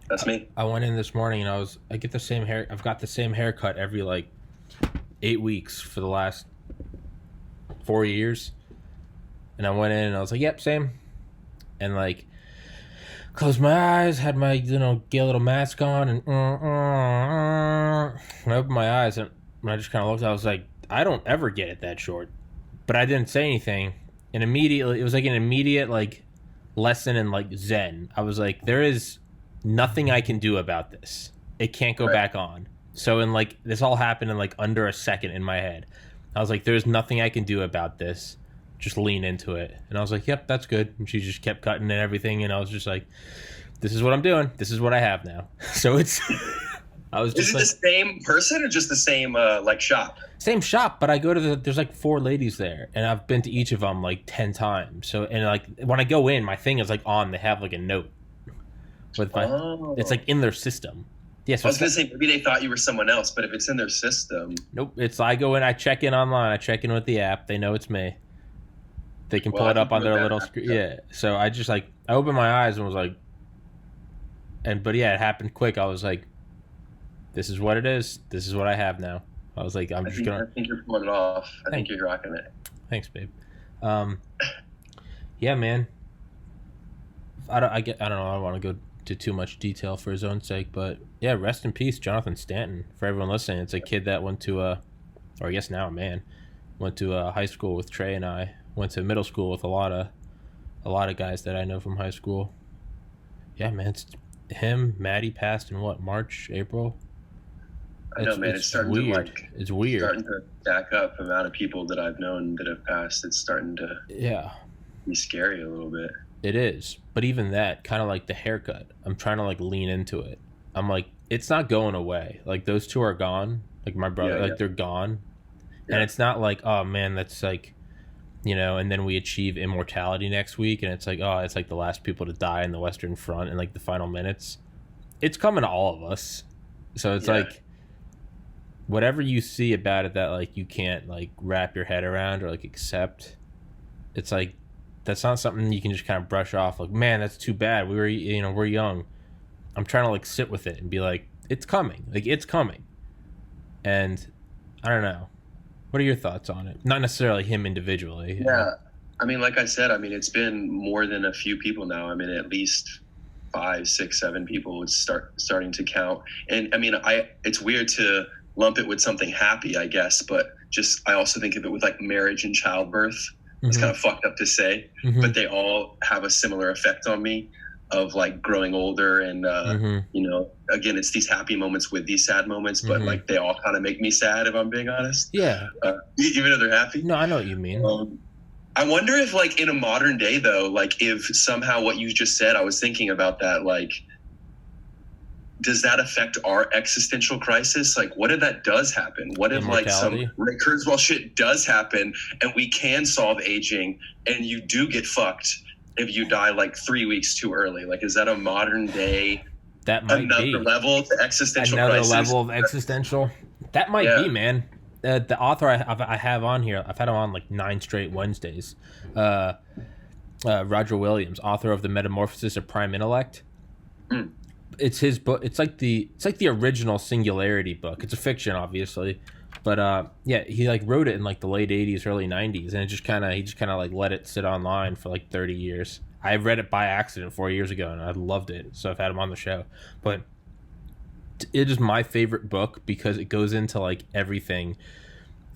That's me. I went in this morning and I get the same hair. I've got the same haircut every like 8 weeks for the last 4 years. And I went in and I was like, yep, same. And like closed my eyes, had my gay little mask on, and I opened my eyes and I just kind of looked. I was like, I don't ever get it that short, but I didn't say anything. And immediately, it was like an immediate like lesson in like Zen. I was like, there is nothing I can do about this. It can't go Right. back on. So in like this all happened in like under a second in my head. I was like, there's nothing I can do about this. Just lean into it. And I was like, yep, that's good. And she just kept cutting and everything. And I was just like, this is what I'm doing. This is what I have now. So it's, I was Is just it the like, same person or just the same like shop? same shop, but I go to there's like four ladies there, and I've been to each of them like 10 times. So, and like when I go in, my thing is like on, they have like a note with my, it's Oh, like in their system. Yeah, I so was it's gonna like, say maybe they thought you were someone else, but if it's in their system, nope. It's, I go in, I check in online, I check in with the app. They know it's me. They can well, pull I it think up on you their that little screen. Yeah. So I just like, I opened my eyes and was like, but yeah, it happened quick. I was like, this is what it is. This is what I have now. I was like, I'm I just think gonna, I think you're pulling it off. I think thanks, you're rocking it. thanks, babe. Um, yeah, man. I don't know. I don't want to go to too much detail for his own sake, but yeah, rest in peace, Jonathan Stanton. For everyone listening, it's a kid that went to or I guess now a man, went to high school with Trey and I. Went to middle school with a lot of guys that I know from high school. Yeah, man, it's him. Maddie passed in what, March, April. I know, man. It's It's starting to weird. It's weird. starting to stack up. The amount of people that I've known that have passed, it's starting to Yeah, be scary a little bit. it is. But even that, kind of like the haircut, I'm trying to like lean into it. I'm like, it's not going away. Like those two are gone. Like my brother, Yeah, like they're gone. And yeah, it's not like, oh man, that's like, and then we achieve immortality next week, and it's like, oh, it's like the last people to die in the Western Front in like the final minutes. It's coming to all of us. So it's yeah, like, whatever you see about it that like you can't like wrap your head around or like accept, it's like that's not something you can just kind of brush off like, man, that's too bad, we're young. I'm trying to like sit with it and be like, it's coming, like it's coming. And I don't know, what are your thoughts on it? Not necessarily him individually. yeah. I mean, like I said, I mean, it's been more than a few people now. I mean, at least five, six, seven people would starting to count. And I mean, it's weird to lump it with something happy, I guess, but just I also think of it with like marriage and childbirth. It's Mm-hmm. kind of fucked up to say, Mm-hmm. but they all have a similar effect on me of like growing older and Mm-hmm. again, it's these happy moments with these sad moments, but Mm-hmm. like they all kind of make me sad if I'm being honest. Yeah. Even though they're happy. No, I know what you mean. I wonder if, like, in a modern day, though, like, if somehow what you just said, I was thinking about that, like, does that affect our existential crisis? Like, what if that does happen? What if, like, some Immortality. Ray Kurzweil shit does happen and we can solve aging and you do get fucked if you die, like, 3 weeks too early? Like, is that a modern day, That might another be level to existential another crisis? level of existential. That might Yeah. be, man. The author I have on here, I've had him on like 9 straight Wednesdays. Roger Williams, author of The Metamorphosis of Prime Intellect. Mm. It's his book. It's like the original Singularity book. It's a fiction, obviously, but yeah, he like wrote it in like the late '80s, early '90s, and he just kind of like let it sit online for like 30 years. I read it by accident 4 years ago, and I loved it, so I've had him on the show. But it is my favorite book because it goes into like everything,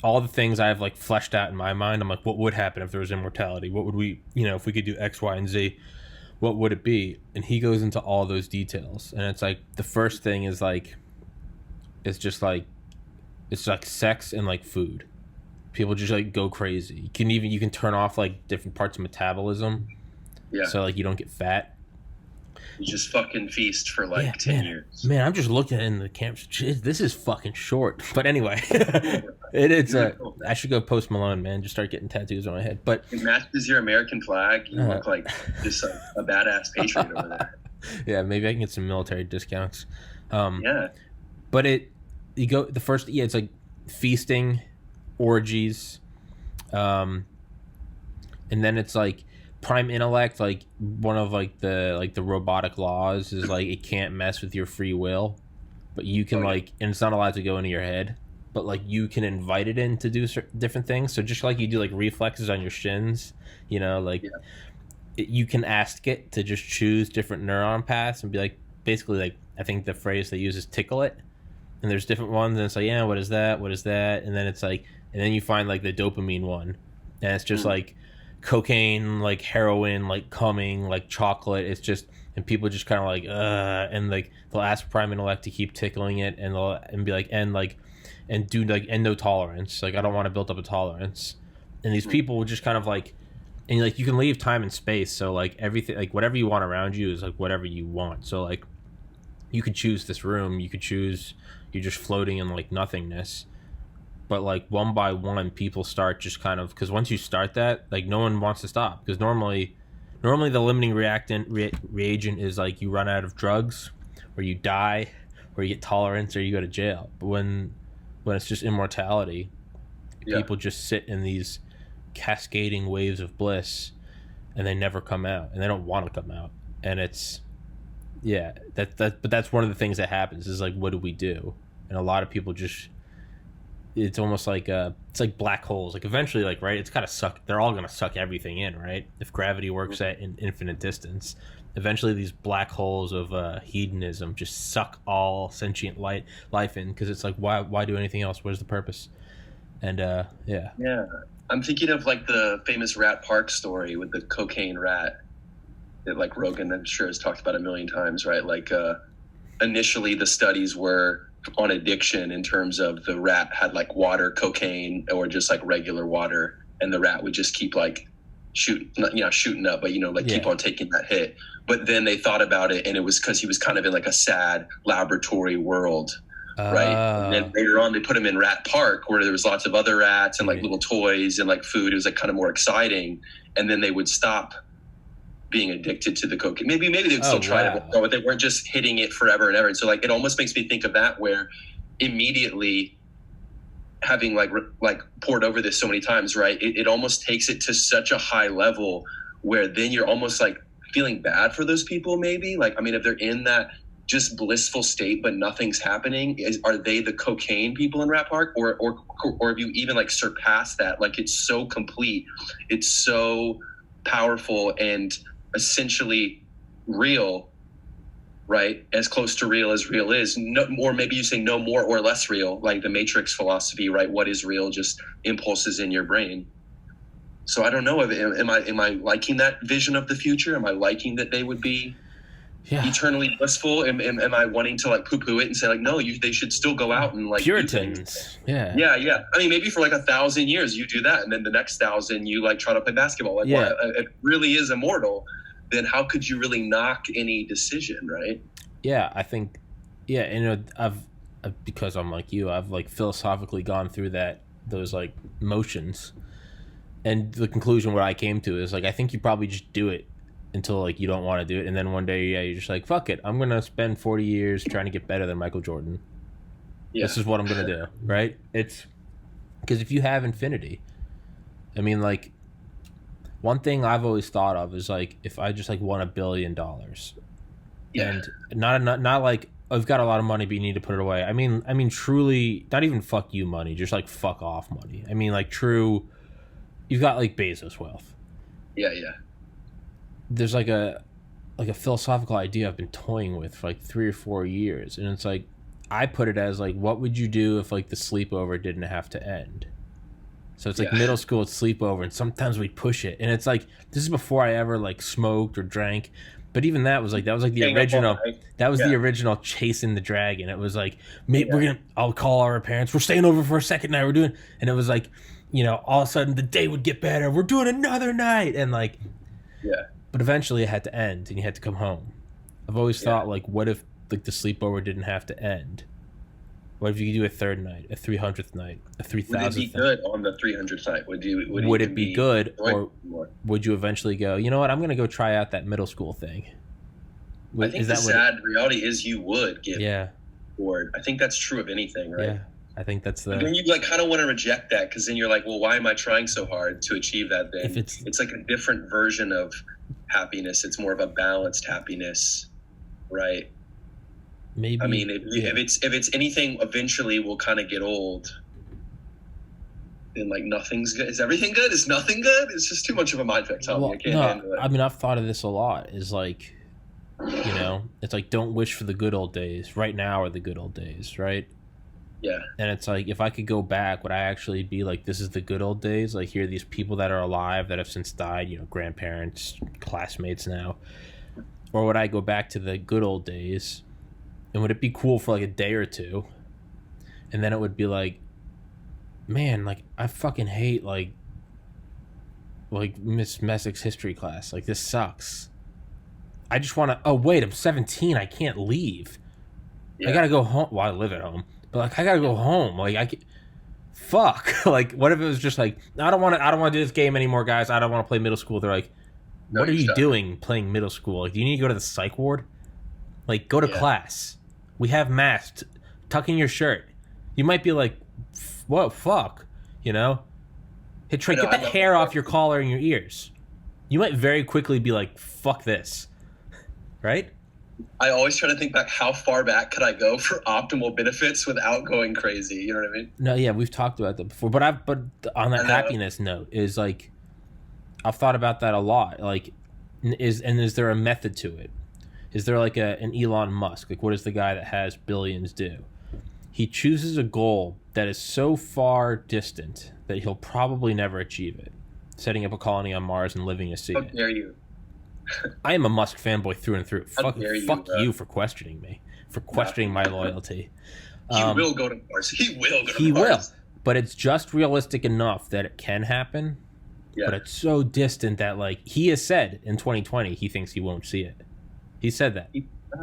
all the things I've like fleshed out in my mind. I'm like, what would happen if there was immortality? What would we, if we could do X, Y, and Z? What would it be? And he goes into all those details, and it's like the first thing is like, it's just like, it's like sex and like food. People just like go crazy. You can turn off like different parts of metabolism, Yeah. so like you don't get fat. You just fucking feast for like Yeah, 10 man. years. Man, I'm just looking in the camp. This is fucking short. But anyway, it's I should go Post Malone, man. Just start getting tattoos on my head. But It matches your American flag. You Uh, look like just a badass patriot over there. yeah, maybe I can get some military discounts. Yeah. But the first, yeah, it's like feasting, orgies, and then it's like prime intellect, like one of the robotic laws is like it can't mess with your free will, but you can like, and it's not allowed to go into your head, but like you can invite it in to do different things. So just like you do like reflexes on your shins, you know, like you can ask it to just choose different neuron paths and be like, basically, like I think the phrase they use is tickle it, and there's different ones, and it's like, yeah, what is that, and then it's like, and then you find like the dopamine one, and it's just like cocaine, like heroin, like cumming, like chocolate. It's just, and people just kind of like and like they'll ask prime intellect to keep tickling it, and they'll and be like, and do like no tolerance, like I don't want to build up a tolerance, and these people will just kind of like, and like you can leave time and space, so like everything, like whatever you want around you is like whatever you want. So like you could choose this room, you could choose, you're just floating in like nothingness, but like one by one people start just kind of, because once you start that, like no one wants to stop, because normally the limiting reagent is like you run out of drugs, or you die, or you get tolerance, or you go to jail. But when it's just immortality, people just sit in these cascading waves of bliss, and they never come out, and they don't want to come out. And it's but that's one of the things that happens is like, what do we do? And a lot of people just, it's almost like it's like black holes. Like eventually, like, right, it's gotta suck, they're all gonna suck everything in, right? If gravity works at an infinite distance, eventually these black holes of hedonism just suck all sentient life in, because it's like, why do anything else? Where's the purpose? And I'm thinking of like the famous Rat Park story with the cocaine rat that like Rogan, I'm sure, has talked about a million times, right? Like initially the studies were on addiction in terms of the rat had like water, cocaine, or just like regular water, and the rat would just keep like shooting up, but keep on taking that hit. But then they thought about it, and it was because he was kind of in like a sad laboratory world. Right. And then later on, they put him in Rat Park, where there was lots of other rats and like little toys and like food. It was like kind of more exciting. And then they would stop being addicted to the cocaine. Maybe they would still try to, but they weren't just hitting it forever and ever. And so like, it almost makes me think of that, where immediately having like poured over this so many times, right? It almost takes it to such a high level where then you're almost like feeling bad for those people. Maybe like, I mean, if they're in that just blissful state, but nothing's happening, are they the cocaine people in Rat Park, or have you even like surpassed that? Like, it's so complete, it's so powerful, and essentially real, right? As close to real as real is. No, or maybe you say no more or less real, like the Matrix philosophy, right? What is real? Just impulses in your brain. So I don't know. Am I liking that vision of the future? Am I liking that they would be eternally blissful? Am I wanting to like poo-poo it and say like, no, they should still go out and like Puritans? Yeah. I mean, maybe for like 1,000 years you do that, and then the next 1,000 you like try to play basketball. Like, well, it really is immortal. Then how could you really knock any decision, right? Yeah, I think, I've because I'm like you, I've like philosophically gone through those like motions, and the conclusion where I came to is like, I think you probably just do it until like you don't want to do it, and then one day you're just like, fuck it, I'm gonna spend 40 years trying to get better than Michael Jordan. This is what I'm gonna do, right? It's because if you have infinity, I mean, like, one thing I've always thought of is like, if I just like won $1 billion, and not like, I've got a lot of money but you need to put it away. I mean truly, not even fuck you money, just like fuck off money. I mean like true, you've got like Bezos wealth. There's like a philosophical idea I've been toying with for like 3 or 4 years, and it's like, I put it as like, what would you do if like the sleepover didn't have to end? So it's like middle school, it's sleepover, and sometimes we push it, and it's like, this is before I ever like smoked or drank, but even that was like the original. That was the original chasing the dragon. It was like, I'll call our parents, we're staying over for a second night, we're doing, and it was like, all of a sudden the day would get better, we're doing another night, and like, but eventually it had to end, and you had to come home. I've always thought, like, what if like the sleepover didn't have to end? What if you could do a third night, a 300th night, a 3,000th? Would it be good on the 300th night? Would it be good, or would you eventually go, you know what, I'm going to go try out that middle school thing? I think the sad reality is you would get bored. I think that's true of anything, right? I think that's the. And then you like kind of want to reject that because then you're like, well, why am I trying so hard to achieve that? Then If it's like a different version of happiness. It's more of a balanced happiness, right? maybe. I mean, if it's anything, eventually we'll kind of get old. And like nothing's good. Is everything good? Is nothing good? It's just too much of a mind trick. Tell me, I can't handle it. I mean, I've thought of this a lot. Is like, you know, it's like don't wish for the good old days. Right now are the good old days, right? Yeah. And it's like if I could go back, would I actually be like, this is the good old days? Like here are these people that are alive that have since died, you know, grandparents, classmates now. Or would I go back to the good old days? And would it be cool for like a day or two? And then it would be like, man, like I fucking hate like Miss Messick's history class. Like this sucks. I just want to. Oh wait, I'm 17. I can't leave. Yeah. I gotta go home. Well, I live at home, but like I gotta go home. Like I can. Fuck. Like what if it was just like I don't want to do this game anymore, guys. I don't want to play middle school. They're like, what are you doing playing middle school? Like, do you need to go to the psych ward? Like, go to class. We have masks. Tuck in your shirt. You might be like, whoa, fuck. You know? Hey, Trey, get that hair off your collar and your ears. You might very quickly be like, fuck this. Right? I always try to think back, how far back could I go for optimal benefits without going crazy? You know what I mean? No, yeah, we've talked about that before. But on that happiness note is like, I've thought about that a lot. Like, is there a method to it? Is there like an Elon Musk? Like, what does the guy that has billions do? He chooses a goal that is so far distant that he'll probably never achieve it. Setting up a colony on Mars and living to see it. How dare you? I am a Musk fanboy through and through. Fuck you for questioning me, for questioning my loyalty. He will go to Mars. He will go to Mars. He will. But it's just realistic enough that it can happen. Yeah. But it's so distant that, like, he has said in 2020 he thinks he won't see it. He said that.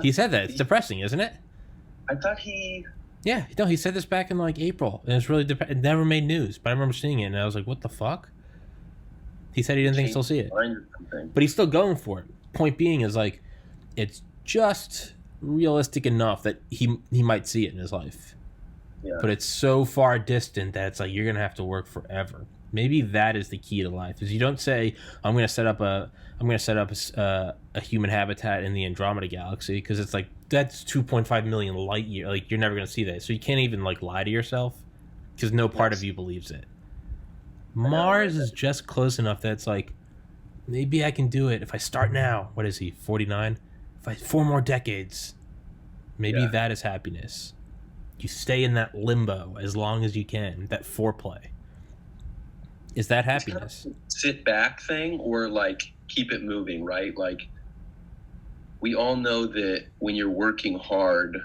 He said that. It's depressing, isn't it? I thought he... Yeah, no, he said this back in, like, April. And it's really... It never made news. But I remember seeing it, and I was like, what the fuck? He said he didn't think he'll see it. But he's still going for it. Point being is, like, it's just realistic enough that he might see it in his life. Yeah. But it's so far distant that it's like you're going to have to work forever. Maybe that is the key to life. Is you don't say I'm going to set up a human habitat in the Andromeda galaxy, because it's like that's 2.5 million light years. Like you're never going to see that. So you can't even like lie to yourself because no part of you believes it. Mars is just close enough that it's like maybe I can do it if I start now. What is he? 49? If I 4 more decades. Maybe that is happiness. You stay in that limbo as long as you can. That foreplay. Is that happiness? Kind of sit back thing, or like keep it moving, right? Like we all know that when you're working hard,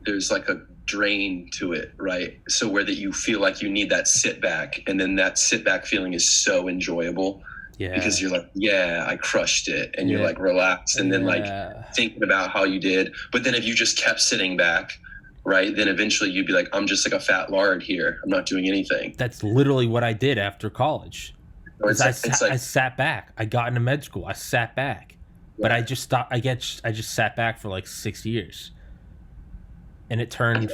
there's like a drain to it, right? So where that you feel like you need that sit back, and then that sit back feeling is so enjoyable. Yeah. Because you're like, yeah, I crushed it, and you're like relaxed, and then like thinking about how you did. But then if you just kept sitting back, right, then eventually you'd be like, I'm just like a fat lard here. I'm not doing anything. That's literally what I did after college. I sat back. I got into med school. I sat back. Yeah. But I just stopped. I just sat back for like 6 years. And it turned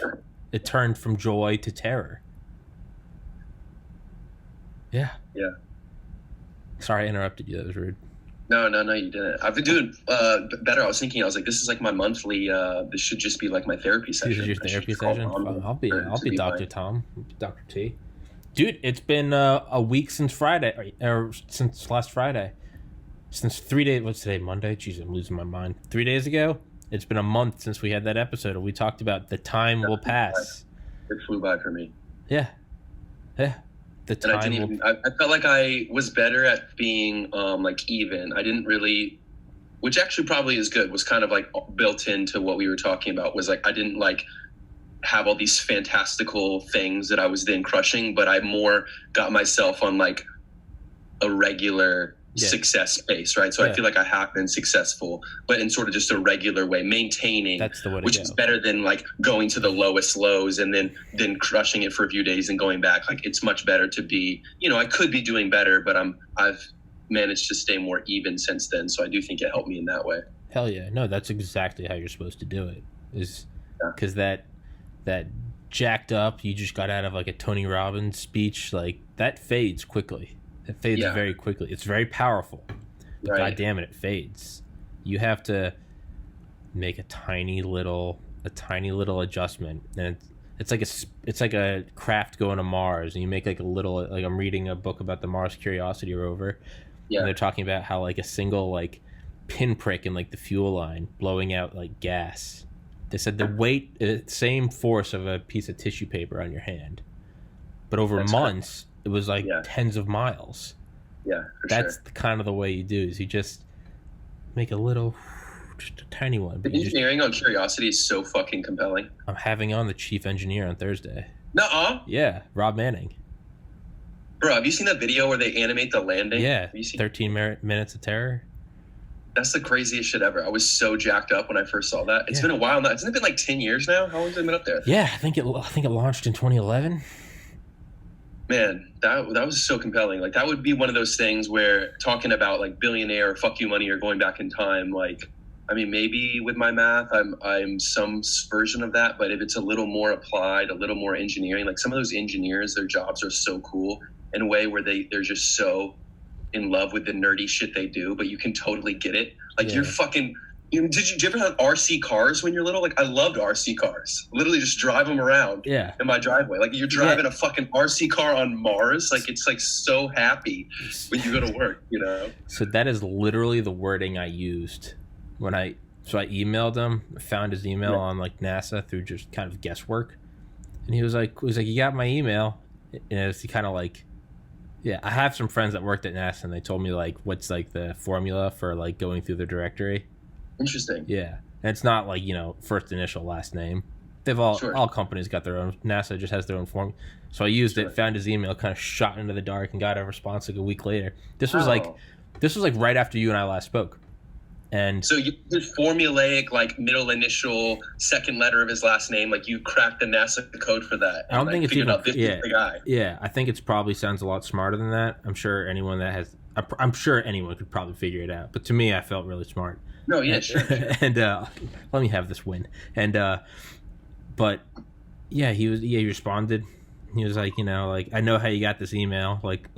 from joy to terror. Yeah. Yeah. Sorry I interrupted you. That was rude. No, you didn't. I've been doing better. I was thinking, this is like my monthly, this should just be like my therapy session. This is your therapy session? I'll be Dr. Tom, Dr. T. Dude, it's been a week since Friday, or since last Friday. Since 3 days, what's today, Monday? Jeez, I'm losing my mind. 3 days ago, it's been a month since we had that episode, and we talked about the time will pass. It flew by for me. Yeah. The time I felt like I was better at being like even. I didn't really, which actually probably is good, was kind of like built into what we were talking about, was like I didn't like have all these fantastical things that I was then crushing, but I more got myself on like a regular success pace, right? So I feel like I have been successful, but in sort of just a regular way, maintaining, that's the way to which go. Is better than like going to the lowest lows and then crushing it for a few days and going back. Like it's much better to be, I could be doing better, but I've managed to stay more even since then. So I do think it helped me in that way. Hell yeah. No, that's exactly how you're supposed to do it, is because that jacked up, you just got out of like a Tony Robbins speech, like that fades quickly. It fades very quickly. It's very powerful. But God damn it fades. You have to make a tiny little adjustment, and it's like a craft going to Mars, and you make like a little, like I'm reading a book about the Mars Curiosity rover, and they're talking about how like a single like pinprick in like the fuel line blowing out like gas. They said the weight, same force of a piece of tissue paper on your hand, but over months it was like tens of miles. Yeah, that's kind of the way you do, is you just make a little, just a tiny one. The engineering on Curiosity is so fucking compelling. I'm having on the chief engineer on Thursday. Nuh-uh. Yeah, Rob Manning. Bro, have you seen that video where they animate the landing? Yeah, 13 minutes of terror. That's the craziest shit ever. I was so jacked up when I first saw that. It's been a while now. Hasn't it been like 10 years now? How long has it been up there? Yeah, I think it launched in 2011. Man, that was so compelling. Like, that would be one of those things where talking about like billionaire, fuck you money, or going back in time, like, I mean, maybe with my math, I'm some version of that. But if it's a little more applied, a little more engineering, like some of those engineers, their jobs are so cool in a way where they're just so in love with the nerdy shit they do, but you can totally get it. Like you're fucking, did you ever have RC cars when you're little? Like I loved RC cars. Literally just drive them around in my driveway. Like you're driving a fucking RC car on Mars. Like it's like so happy when you go to work, you know? So that is literally the wording I used when I emailed him, found his email on like NASA through just kind of guesswork. And he was like, you got my email? And it's kind of like, yeah, I have some friends that worked at NASA, and they told me like what's like the formula for like going through the directory. Interesting. Yeah, and it's not like, you know, first initial last name. They've all companies got their own. NASA just has their own form. So I used it, found his email, kind of shot into the dark, and got a response like a week later. This was like right after you and I last spoke. And so you did formulaic, like middle initial, second letter of his last name, like you cracked the NASA code for that. I don't think it's even this is the guy. Yeah, I think it's probably sounds a lot smarter than that. I'm sure anyone could probably figure it out. But to me, I felt really smart. No, yeah, sure. And let me have this win. And but yeah, he responded. He was like, you know, like, I know how you got this email, like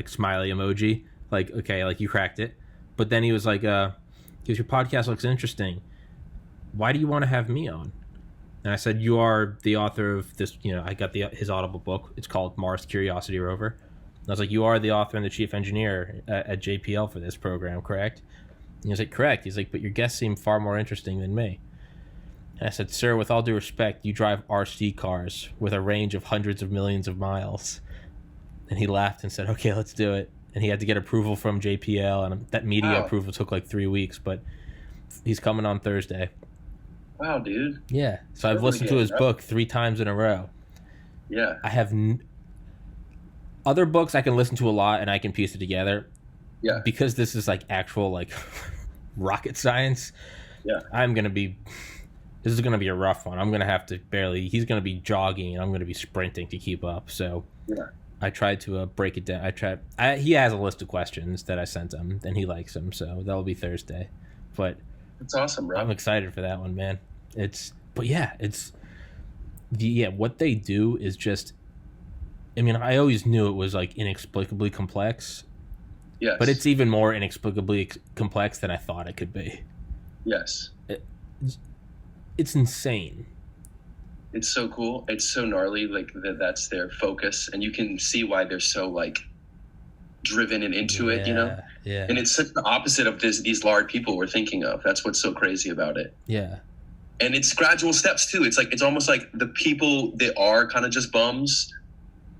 smiley emoji, like, okay, like you cracked it. But then he was like, because your podcast looks interesting, why do you want to have me on? And I said, you are the author of this, you know, I got his Audible book. It's called Mars Curiosity Rover. And I was like, you are the author and the chief engineer at JPL for this program, correct? And he was like, correct. He's like, but your guests seem far more interesting than me. And I said, sir, with all due respect, you drive RC cars with a range of hundreds of millions of miles. And he laughed and said, okay, let's do it. And he had to get approval from JPL, and that media approval took like 3 weeks, but he's coming on Thursday. Wow, dude. Yeah. So I've listened to his book 3 times in a row. Yeah. I have other books I can listen to a lot and I can piece it together. Yeah. Because this is like actual like rocket science. Yeah. This is going to be a rough one. I'm going to have to he's going to be jogging and I'm going to be sprinting to keep up. So I tried to break it down. He has a list of questions that I sent him, and he likes them, so that'll be Thursday. But it's awesome, bro. I'm excited for that one, man. What they do is just, I mean, I always knew it was like inexplicably complex. Yes. But it's even more inexplicably complex than I thought it could be. Yes. It's insane. It's so cool. It's so gnarly. Like that's their focus, and you can see why they're so like driven and into it. You know. Yeah. And it's such the opposite of these large people we're thinking of. That's what's so crazy about it. Yeah. And it's gradual steps too. It's almost like the people that are kind of just bums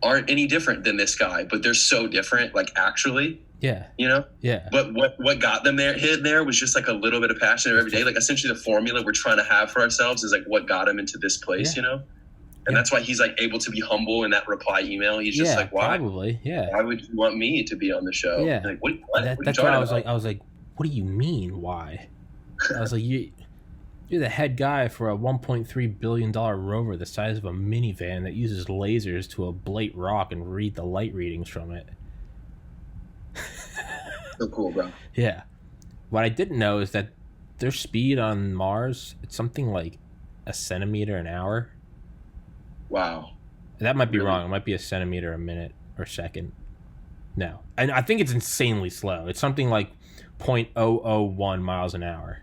aren't any different than this guy, but they're so different. Like actually. Yeah. You know? Yeah. But what got them there was just like a little bit of passion every day. Like essentially the formula we're trying to have for ourselves is like what got him into this place, you know? And that's why he's like able to be humble in that reply email. He's just like, why? Probably, yeah. Why would you want me to be on the show? Yeah. Like, what that's why I was like, what do you mean, why? I was like, you're the head guy for a $1.3 billion rover the size of a minivan that uses lasers to ablate rock and read the light readings from it. So cool, bro. Yeah. What I didn't know is that their speed on Mars, it's something like a centimeter an hour. Wow. That might be Really? wrong. It might be a centimeter a minute or second. No. And I think it's insanely slow. It's something like 0.001 miles an hour.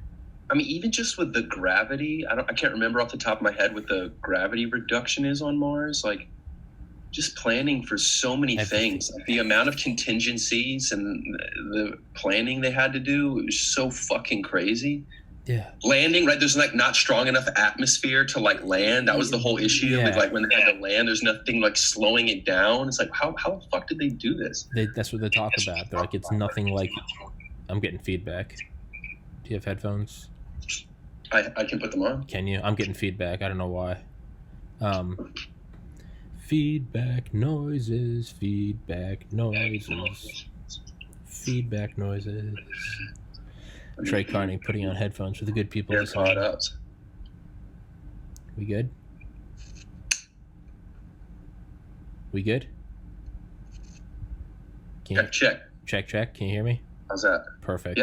I mean, even just with the gravity, I can't remember off the top of my head what the gravity reduction is on Mars. Like, just planning for so many things. Like, the amount of contingencies and the planning they had to do, it was so fucking crazy. Yeah. Landing, right? There's like not strong enough atmosphere to like land. That was the whole issue. Yeah. With, like, when they had to land, there's nothing like slowing it down. It's like, how the fuck did they do this? That's what they talk about. They're like, it's nothing like. I'm getting feedback. Do you have headphones? I can put them on. Can you? I'm getting feedback. I don't know why. Feedback noises. Feedback noises. Feedback noises. Trey Carney putting on headphones for the good people. AirPod. We good? We good? Check. Can you hear me? How's that? Perfect.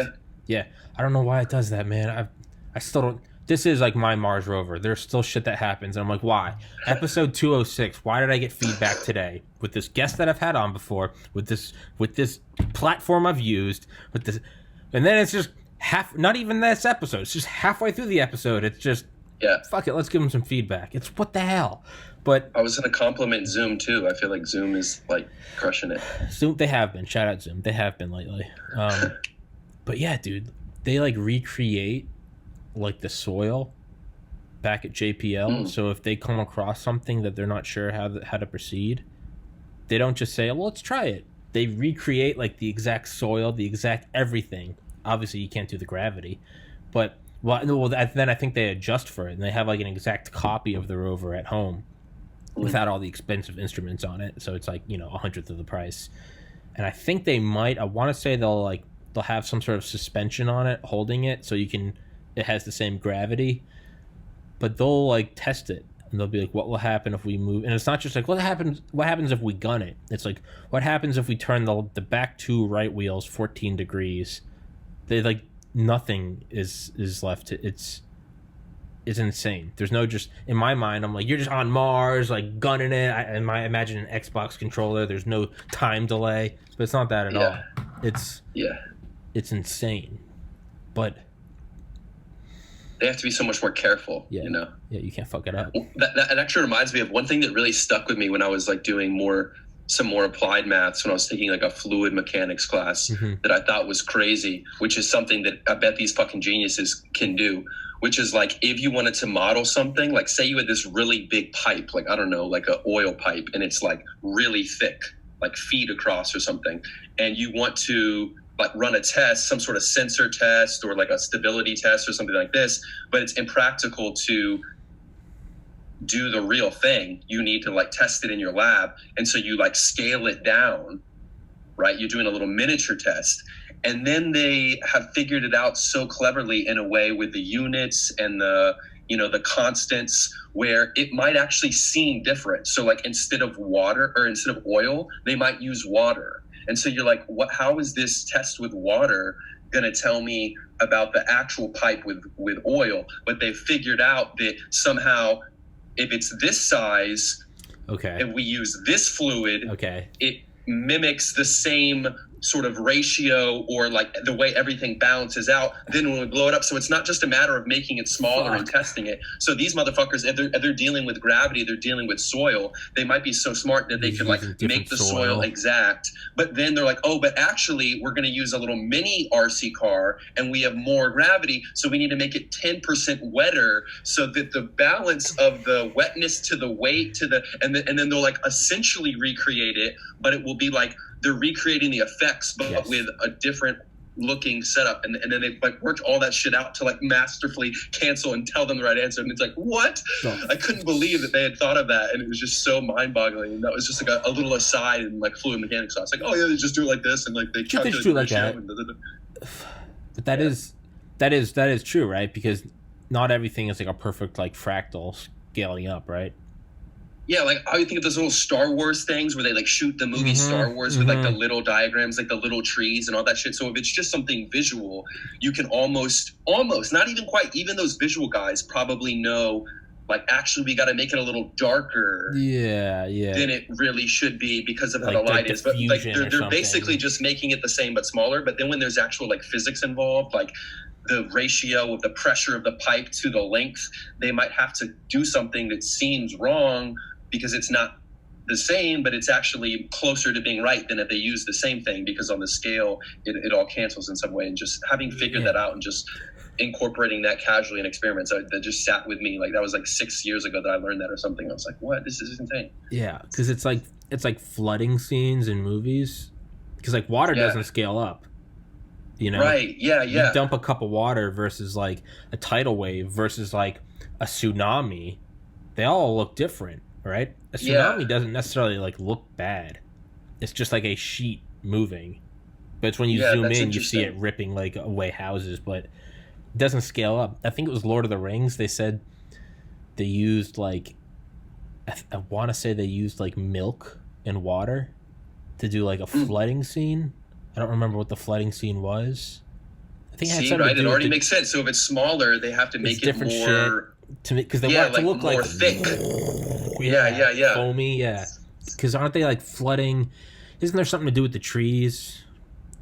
Yeah. I don't know why it does that, man. I still don't. This is like my Mars rover. There's still shit that happens, and I'm like, why? Episode 206. Why did I get feedback today with this guest that I've had on before? With this platform I've used? With this, and then it's just not even this episode. It's just halfway through the episode. It's just fuck it. Let's give them some feedback. It's what the hell. But I was gonna compliment Zoom too. I feel like Zoom is like crushing it. Zoom, they have been. Shout out Zoom. They have been lately. But yeah, dude, they like recreate like the soil back at JPL. So if they come across something that they're not sure how to proceed, they don't just say, well, let's try it. They recreate like the exact soil, the exact everything. Obviously, you can't do the gravity, but then I think they adjust for it, and they have like an exact copy of the rover at home without all the expensive instruments on it. So it's like, 100th of the price. And I think they might. I want to say they'll have some sort of suspension on it, holding it, so it has the same gravity. But they'll like test it, and they'll be like, what will happen if we move? And it's not just like what happens if we gun it. It's like, what happens if we turn the back two right wheels 14 degrees? They like nothing is left. It's insane. There's no, just in my mind, I'm like, you're just on Mars, like gunning it. I imagine an Xbox controller. There's no time delay, but it's not that at all. It's insane, but they have to be so much more careful. Yeah, you can't fuck it up. That actually reminds me of one thing that really stuck with me when I was like doing some more applied maths, when I was taking like a fluid mechanics class that I thought was crazy, which is something that I bet these fucking geniuses can do, which is like, if you wanted to model something, like say you had this really big pipe, like, I don't know, like an oil pipe, and it's like really thick, like feet across or something, and you want to like run a test, some sort of sensor test or like a stability test or something like this, but it's impractical to do the real thing. You need to like test it in your lab. And so you like scale it down, right? You're doing a little miniature test. And then they have figured it out so cleverly in a way with the units and the constants, where it might actually seem different. So like instead of oil, they might use water. And so you're like, how is this test with water going to tell me about the actual pipe with oil? But they figured out that somehow, if it's this size, if we use this fluid, it mimics the same sort of ratio or like the way everything balances out. Then when we blow it up, so it's not just a matter of making it smaller and testing it. So these motherfuckers, if they're dealing with gravity, they're dealing with soil, they might be so smart that they could like make the soil exact. But then they're like, oh, but actually we're going to use a little mini RC car and we have more gravity, so we need to make it 10% wetter so that the balance of the wetness to the weight to the and then they'll like essentially recreate it, but it will be like they're recreating the effects, but with a different looking setup. And then they like worked all that shit out to like masterfully cancel and tell them the right answer. And it's like, what? I couldn't believe that they had thought of that. And it was just so mind boggling. And that was just like a little aside in like fluid mechanics class. Like, oh yeah, they just do it like this. And like they calculate do like that. But that is true, right? Because not everything is like a perfect like fractal scaling up, right? Yeah, like I think of those little Star Wars things where they like shoot the movie Star Wars with like the little diagrams, like the little trees and all that shit. So if it's just something visual, you can almost not even quite, even those visual guys probably know like, actually, we got to make it a little darker than it really should be because of how Like the light is. But like they're basically something. just making it the same but smaller. But then when there's actual like physics involved, like the ratio of the pressure of the pipe to the length, they might have to do something that seems wrong because it's not the same, but it's actually closer to being right than if they use the same thing, because on the scale it all cancels in some way. And just having figured that out and just incorporating that casually in experiments, that just sat with me. Like that was like 6 years ago that I learned that or something. I was like, what? This is insane. Yeah, because it's like flooding scenes in movies, because like water doesn't scale up, you know? Right? Yeah. You dump a cup of water versus like a tidal wave versus like a tsunami, they all look different, right? A tsunami doesn't necessarily like look bad. It's just like a sheet moving, but it's when you zoom in, you see it ripping like away houses, but it doesn't scale up. I think it was Lord of the Rings. They said they used like, I want to say they used like milk and water to do like a flooding scene. I don't remember what the flooding scene was. I think it had something to do it already makes sense. So if it's smaller, they have to make it more to because they want it to look more like thick. Foamy, Because aren't they like flooding? Isn't there something to do with the trees?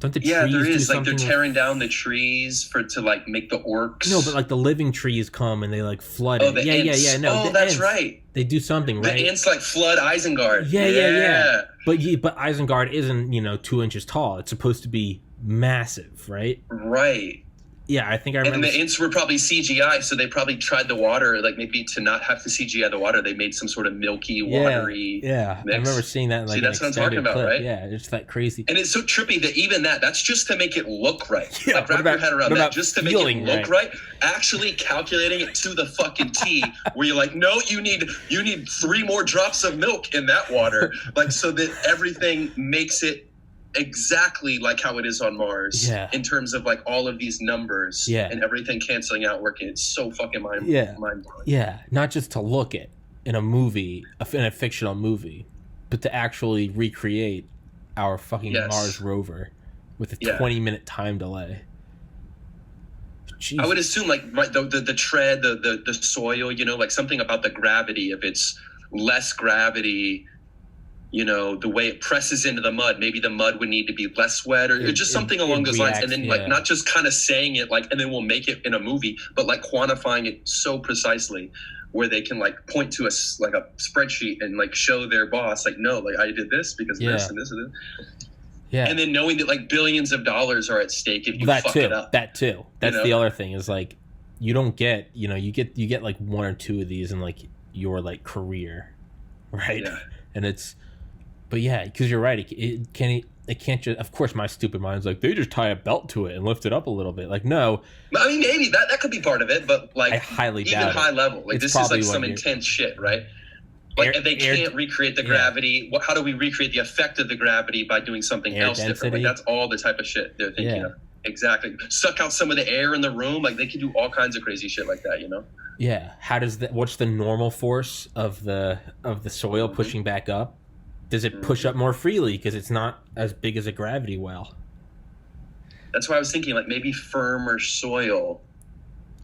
Don't the trees there is. do like they're something tearing down the trees to like make the orcs. No, but like the living trees come and they like flood. Oh, the ants. No, that's ants, right. They do something, right? The ants like flood Isengard. Yeah. But Isengard isn't 2 inches tall. It's supposed to be massive, right? Right. Yeah, I think I remember. And the ants were probably CGI, so they probably tried the water, like maybe to not have to CGI the water, they made some sort of milky, watery mix. I remember seeing that in like that's what I'm talking about, clip. right? Yeah, it's that crazy. And it's so trippy that that's just to make it look right. Yeah, like wrap your head around that, just to make it look right. Actually calculating it to the fucking T, where you're like, no, you need 3 more drops of milk in that water, like so that everything makes it exactly like how it is on Mars, in terms of like all of these numbers, and everything canceling out, working. It's so fucking mind blowing. Yeah, not just to look at in a movie, in a fictional movie, but to actually recreate our fucking Mars rover with a 20-minute time delay. Jesus. I would assume like the tread, the soil, like something about the gravity. If it's less gravity, the way it presses into the mud, maybe the mud would need to be less wet or just something along those lines. And then like not just kind of saying it like, and then we'll make it in a movie, but like quantifying it so precisely where they can like point to a spreadsheet and like show their boss, like, no, like I did this because of this and this and this. Yeah. And then knowing that like billions of dollars are at stake if you fuck it up. That too. That's the other thing is like, you don't get, you get like 1 or 2 of these in like your like career. Right. Yeah. And but yeah, because you're right. It can't just. Of course, my stupid mind's like they just tie a belt to it and lift it up a little bit. Like no. I mean, maybe that could be part of it, but like I highly even doubt high it. level. Like this is like some intense shit, right? Like if they can't recreate the gravity, how do we recreate the effect of the gravity by doing something else different? Like that's all the type of shit they're thinking of. Exactly. Suck out some of the air in the room. Like they can do all kinds of crazy shit like that. Yeah. What's the normal force of the soil pushing back up? Does it push up more freely because it's not as big as a gravity well? That's why I was thinking like maybe firmer soil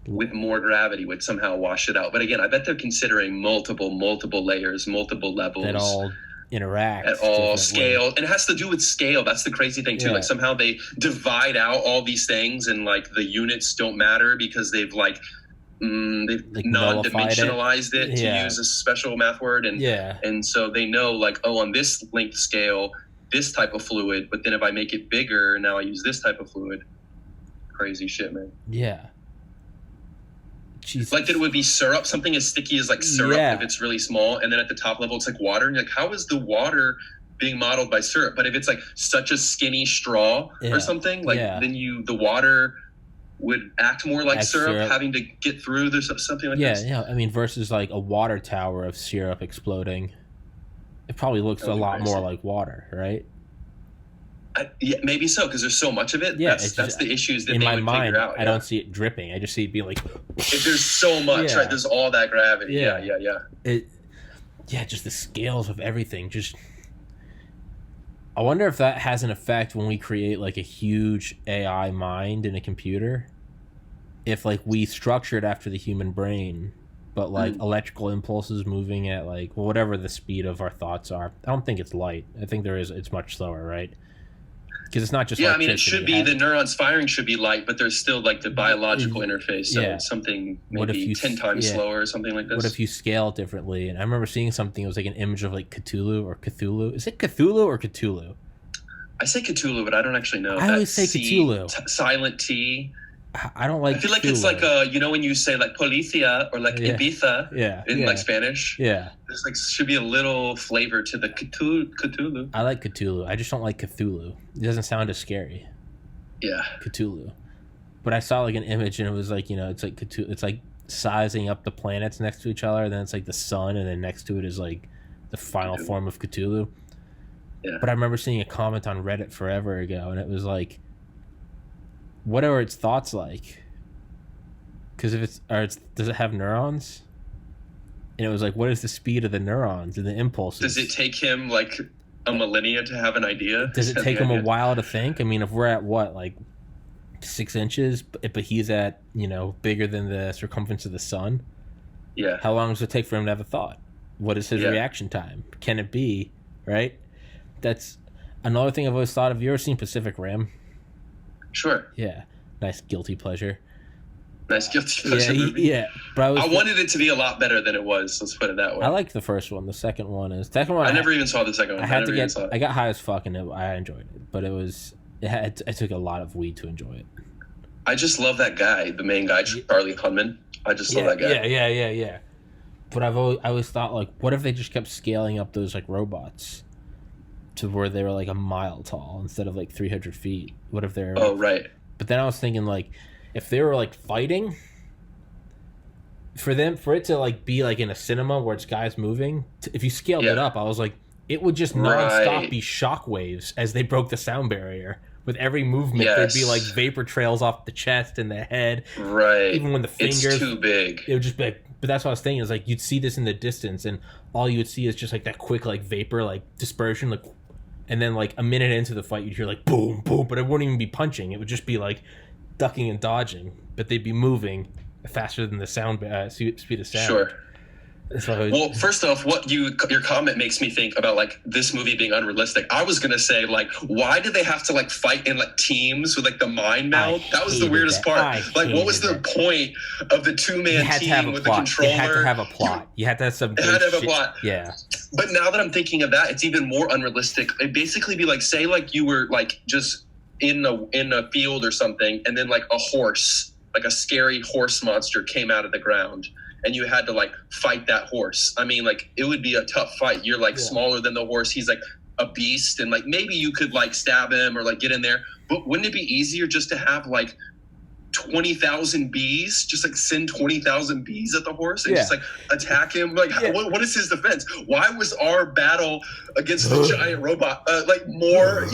with more gravity would somehow wash it out. But again, I bet they're considering multiple layers, multiple levels. That all interact. At all scale. And it has to do with scale. That's the crazy thing too. Like somehow they divide out all these things and like the units don't matter because they've like non-dimensionalized it to use a special math word, and so they know like, oh, on this length scale this type of fluid, but then if I make it bigger now I use this type of fluid. Crazy shit, man. Jesus. Like that it would be syrup, something as sticky as like syrup if it's really small, and then at the top level it's like water, and you're like, how is the water being modeled by syrup? But if it's like such a skinny straw or something, like then the water would act more like syrup, having to get through. There's something like this. Yeah. I mean, versus like a water tower of syrup exploding, it probably looks a lot more like water, right? Maybe so, because there's so much of it. That's the issues that in they my would mind, figure out. I don't see it dripping. I just see it being like. If there's so much, right? There's all that gravity. Yeah. Just the scales of everything. Just. I wonder if that has an effect when we create like a huge AI mind in a computer. If like we structure it after the human brain, but like electrical impulses moving at like whatever the speed of our thoughts are. I don't think it's light. I think it's much slower, right? Because it's not just I mean, it should be the neurons firing should be light, but there's still like the biological interface. So it's something maybe 10 times slower or something like this. What if you scale it differently? And I remember seeing something. It was like an image of like Cthulhu or Cthulhu. Is it Cthulhu or Cthulhu? I say Cthulhu, but I don't actually know. I always say Cthulhu. Silent T. I don't like. I feel like Cthulhu. it's like when you say like Policia or like Ibiza in like Spanish. Yeah, there's like should be a little flavor to the Cthulhu. I like Cthulhu. I just don't like Cthulhu. It doesn't sound as scary. Yeah, Cthulhu. But I saw like an image and it was like it's like Cthulhu. It's like sizing up the planets next to each other. And then it's like the sun, and then next to it is like the final form of Cthulhu. Yeah. But I remember seeing a comment on Reddit forever ago, and it was like, what are its thoughts like? Because does it have neurons? And it was like, what is the speed of the neurons and the impulses? Does it take him like a millennia to have an idea? Does it take him a while to think? I mean, if we're at what, like 6 inches, but he's at, bigger than the circumference of the sun? Yeah. How long does it take for him to have a thought? What is his reaction time? Can it be, right? That's another thing I've always thought of. Have you ever seen Pacific Rim? Sure. Yeah. Nice guilty pleasure. Nice guilty pleasure movie. Yeah. But I wanted it to be a lot better than it was. Let's put it that way. I liked the first one. The second one. I never even saw the second one. I got high as fuck and I enjoyed it, but it took a lot of weed to enjoy it. I just love that guy, the main guy, Charlie Hunnam. I just love that guy. Yeah. But I always thought, like, what if they just kept scaling up those like robots to where they were like a mile tall instead of like 300 feet? What if they're... Oh, right. But then I was thinking, like, if they were like fighting, for it to like be like in a cinema where it's guys moving, if you scaled it up, I was like, it would just nonstop be shockwaves as they broke the sound barrier. With every movement, there'd be like vapor trails off the chest and the head. Right. Even when the fingers... It's too big. It would just be like... But that's what I was thinking, is like you'd see this in the distance and all you would see is just like that quick like vapor like dispersion, like, and then like a minute into the fight you'd hear like boom boom, but it wouldn't even be punching. It would just be like ducking and dodging, but they'd be moving faster than the sound speed of sound. Sure. So well, first off, your comment makes me think about like this movie being unrealistic. I was gonna say, like, why did they have to like fight in like teams with like the mind meld? That was the weirdest part. Like, what was the point of the 2-man team with the controller? You had to have a plot. You had to have some. It had to have a plot. Yeah. But now that I'm thinking of that, it's even more unrealistic. It'd basically be like, say, like you were like just in a field or something, and then like a horse, like a scary horse monster, came out of the ground. And you had to like fight that horse. I mean, like it would be a tough fight. You're like smaller than the horse. He's like a beast, and like maybe you could like stab him or like get in there. But wouldn't it be easier just to have like 20,000 bees? Just like send 20,000 bees at the horse and just like attack him. Like, what is his defense? Why was our battle against the giant robot like more?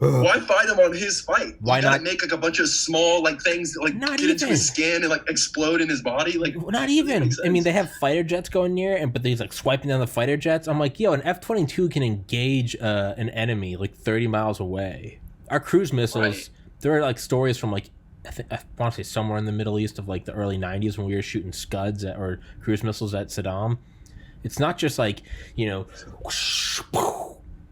Why fight him on his fight? Why not make like a bunch of small like things that like get into his skin and like explode in his body? Like, not even. I mean, they have fighter jets going near, but he's like swiping down the fighter jets. I'm like, an F-22 can engage an enemy like 30 miles away. Our cruise missiles, there are like stories from like I want to say somewhere in the Middle East of like the early 90s when we were shooting Scuds or cruise missiles at Saddam. It's not just like, whoosh,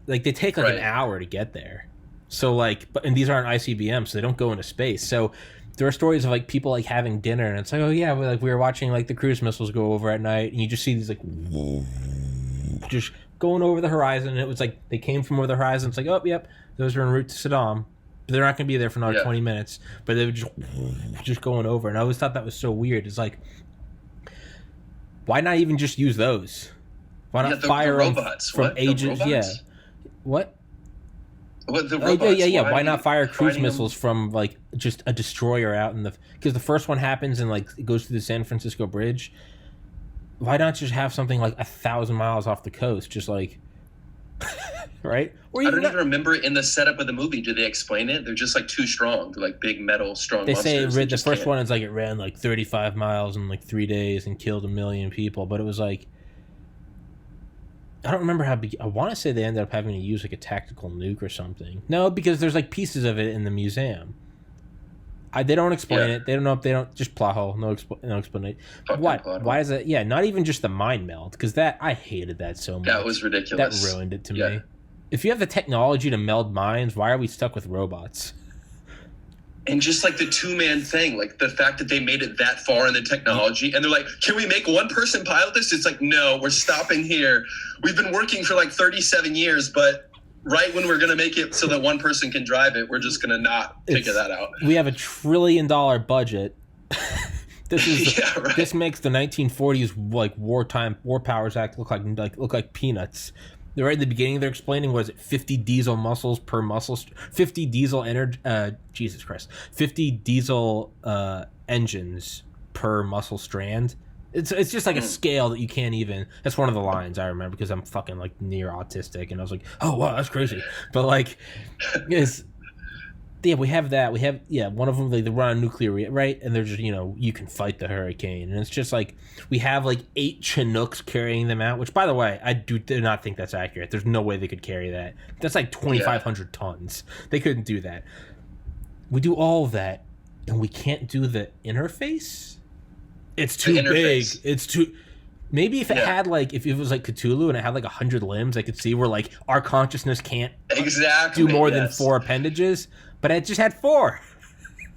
like they take like an hour to get there. So like, and these aren't ICBMs, so they don't go into space. So there are stories of like people like having dinner and it's like, oh yeah, we were watching like the cruise missiles go over at night, and you just see these like just going over the horizon, and it was like they came from over the horizon. It's like, oh yep, those are en route to Saddam. They're not going to be there for another 20 minutes, but they were just going over. And I always thought that was so weird. It's like, why not even just use those? Why not fire the robots from agents? Yeah. What? The robots, Why not fire cruise missiles from like just a destroyer out in because the first one happens and like it goes through the San Francisco Bridge. Why not just have something like 1,000 miles off the coast? Just like, right? Or I don't even remember in the setup of the movie. Do they explain it? They're just like too strong. They're like big metal strong monsters. They say the first one is like it ran like 35 miles in like 3 days and killed 1 million people. But it was like, I don't remember how big. I want to say they ended up having to use like a tactical nuke or something. No, because there's like pieces of it in the museum. They don't explain it. They don't know if they don't just plot hole. No explanation. Why is it? Yeah, not even just the mind meld, because I hated that so much. That was ridiculous. That ruined it to me. If you have the technology to meld minds, why are we stuck with robots? And just like the 2-man thing, like the fact that they made it that far in the technology, and they're like, can we make one person pilot this? It's like, no, we're stopping here. We've been working for like 37 years, but right when we're going to make it so that one person can drive it, we're just going to not figure that out. We have $1 trillion budget. This makes the 1940s like war powers act look like peanuts. Right at the beginning, they're explaining, what is it, 50 diesel muscles per muscle, 50 diesel Jesus Christ, 50 diesel engines per muscle strand. It's just like a scale that you can't even. That's one of the lines I remember, because I'm fucking like near autistic, and I was like, oh wow, that's crazy. But like, we have that. We have one of them, they run on nuclear, right? And they're just, you can fight the hurricane, and it's just like we have like 8 Chinooks carrying them out. Which, by the way, I do not think that's accurate. There's no way they could carry that. That's like 2,500 tons. They couldn't do that. We do all of that, and we can't do the interface. It's too big. It's too. Maybe if it had like, if it was like Cthulhu and it had like 100 limbs, I could see where like our consciousness can't do more than 4 appendages. But it just had 4.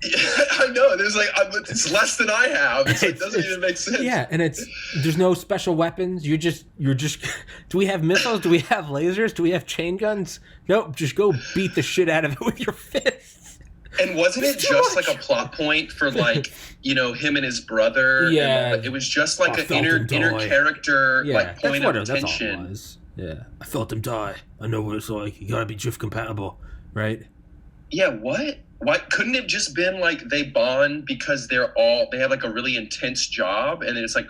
Yeah, I know. There's like, it's less than I have. It doesn't even make sense. Yeah, and there's no special weapons. You're just. Do we have missiles? Do we have lasers? Do we have chain guns? Nope. Just go beat the shit out of it with your fists. And wasn't it just like a plot point for like, him and his brother? Yeah. And it was just like an inner character like point of tension. That's what it was. Yeah. I felt him die. I know what it's like. You gotta be drift compatible, right? Yeah, what? Why couldn't it just been like they bond because they have like a really intense job, and then it's like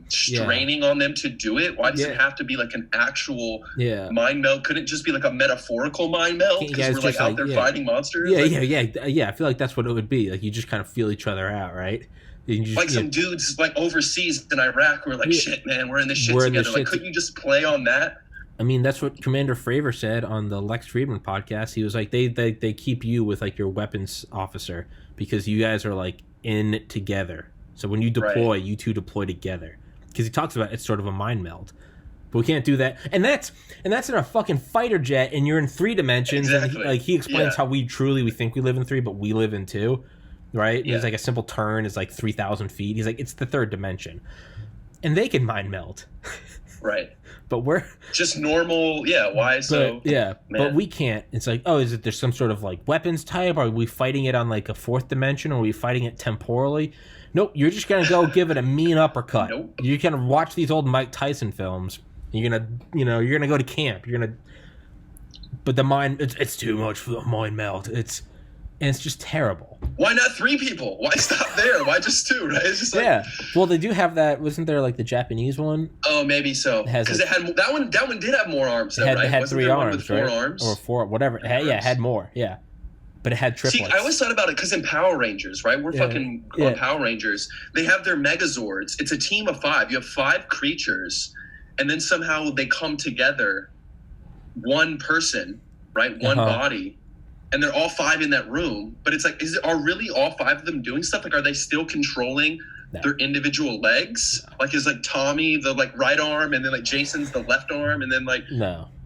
straining on them to do it? Why does it have to be like an actual mind meld? Couldn't it just be like a metaphorical mind meld because we're like out there fighting monsters? Yeah. I feel like that's what it would be. Like you just kind of feel each other out, right? Like some dudes like overseas in Iraq who are like, shit, man, we're in this shit together. Like, couldn't you just play on that? I mean, that's what Commander Fravor said on the Lex Friedman podcast. He was like, they keep you with like your weapons officer because you guys are like in it together. So when you deploy, you two deploy together. Because he talks about it's sort of a mind meld. But we can't do that. And that's in a fucking fighter jet, and you're in 3 dimensions. Exactly. And he explains how we think we live in 3, but we live in 2. Right? Yeah. It's like a simple turn is like 3,000 feet. He's like, it's the 3rd dimension. And they can mind meld. Right. But we're just normal, why so? But we can't. It's like, oh, there's some sort of like weapons type? Are we fighting it on like a 4th dimension? Or are we fighting it temporally? Nope, you're just gonna go give it a mean uppercut. Nope. You're gonna watch these old Mike Tyson films. You're gonna go to camp. But the mind, it's too much for the mind meld. It's just terrible. Why not 3 people? Why stop there? Why just 2? Right? It's just like, well, they do have that. Wasn't there like the Japanese one? Oh, maybe so. Because it had that one. That one did have more arms. Though, it had Wasn't 3 arms, with 4 right? arms or 4, whatever. It had more. Yeah, but it had triplets. See, I always thought about it because in Power Rangers, right? We're fucking on Power Rangers. They have their Megazords. It's a team of 5. You have 5 creatures, and then somehow they come together. One person, right? One body. And they're all 5 in that room, but it's like, are really all 5 of them doing stuff? Like, are they still controlling their individual legs? No. Like, is like Tommy the like right arm, and then like Jason's the left arm, and then like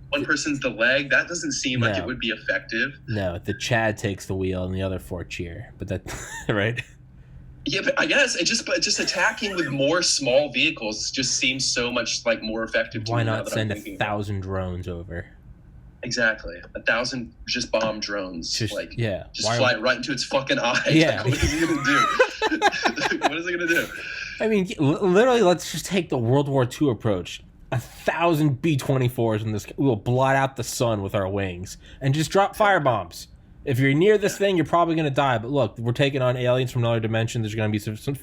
one person's the leg? That doesn't seem like it would be effective. No, the Chad takes the wheel and the other 4 cheer, but that right? Yeah, but I guess just attacking with more small vehicles just seems so much like more effective. Why not send 1,000 drones over? Exactly. 1,000 just bomb drones. Just fly right into its fucking eye. Yeah. Like, what is it going to do? What is it going to do? I mean, literally, let's just take the World War II approach. 1,000 B-24s in this. We will blot out the sun with our wings and just drop firebombs. If you're near this thing, you're probably going to die. But look, we're taking on aliens from another dimension. There's going to be some.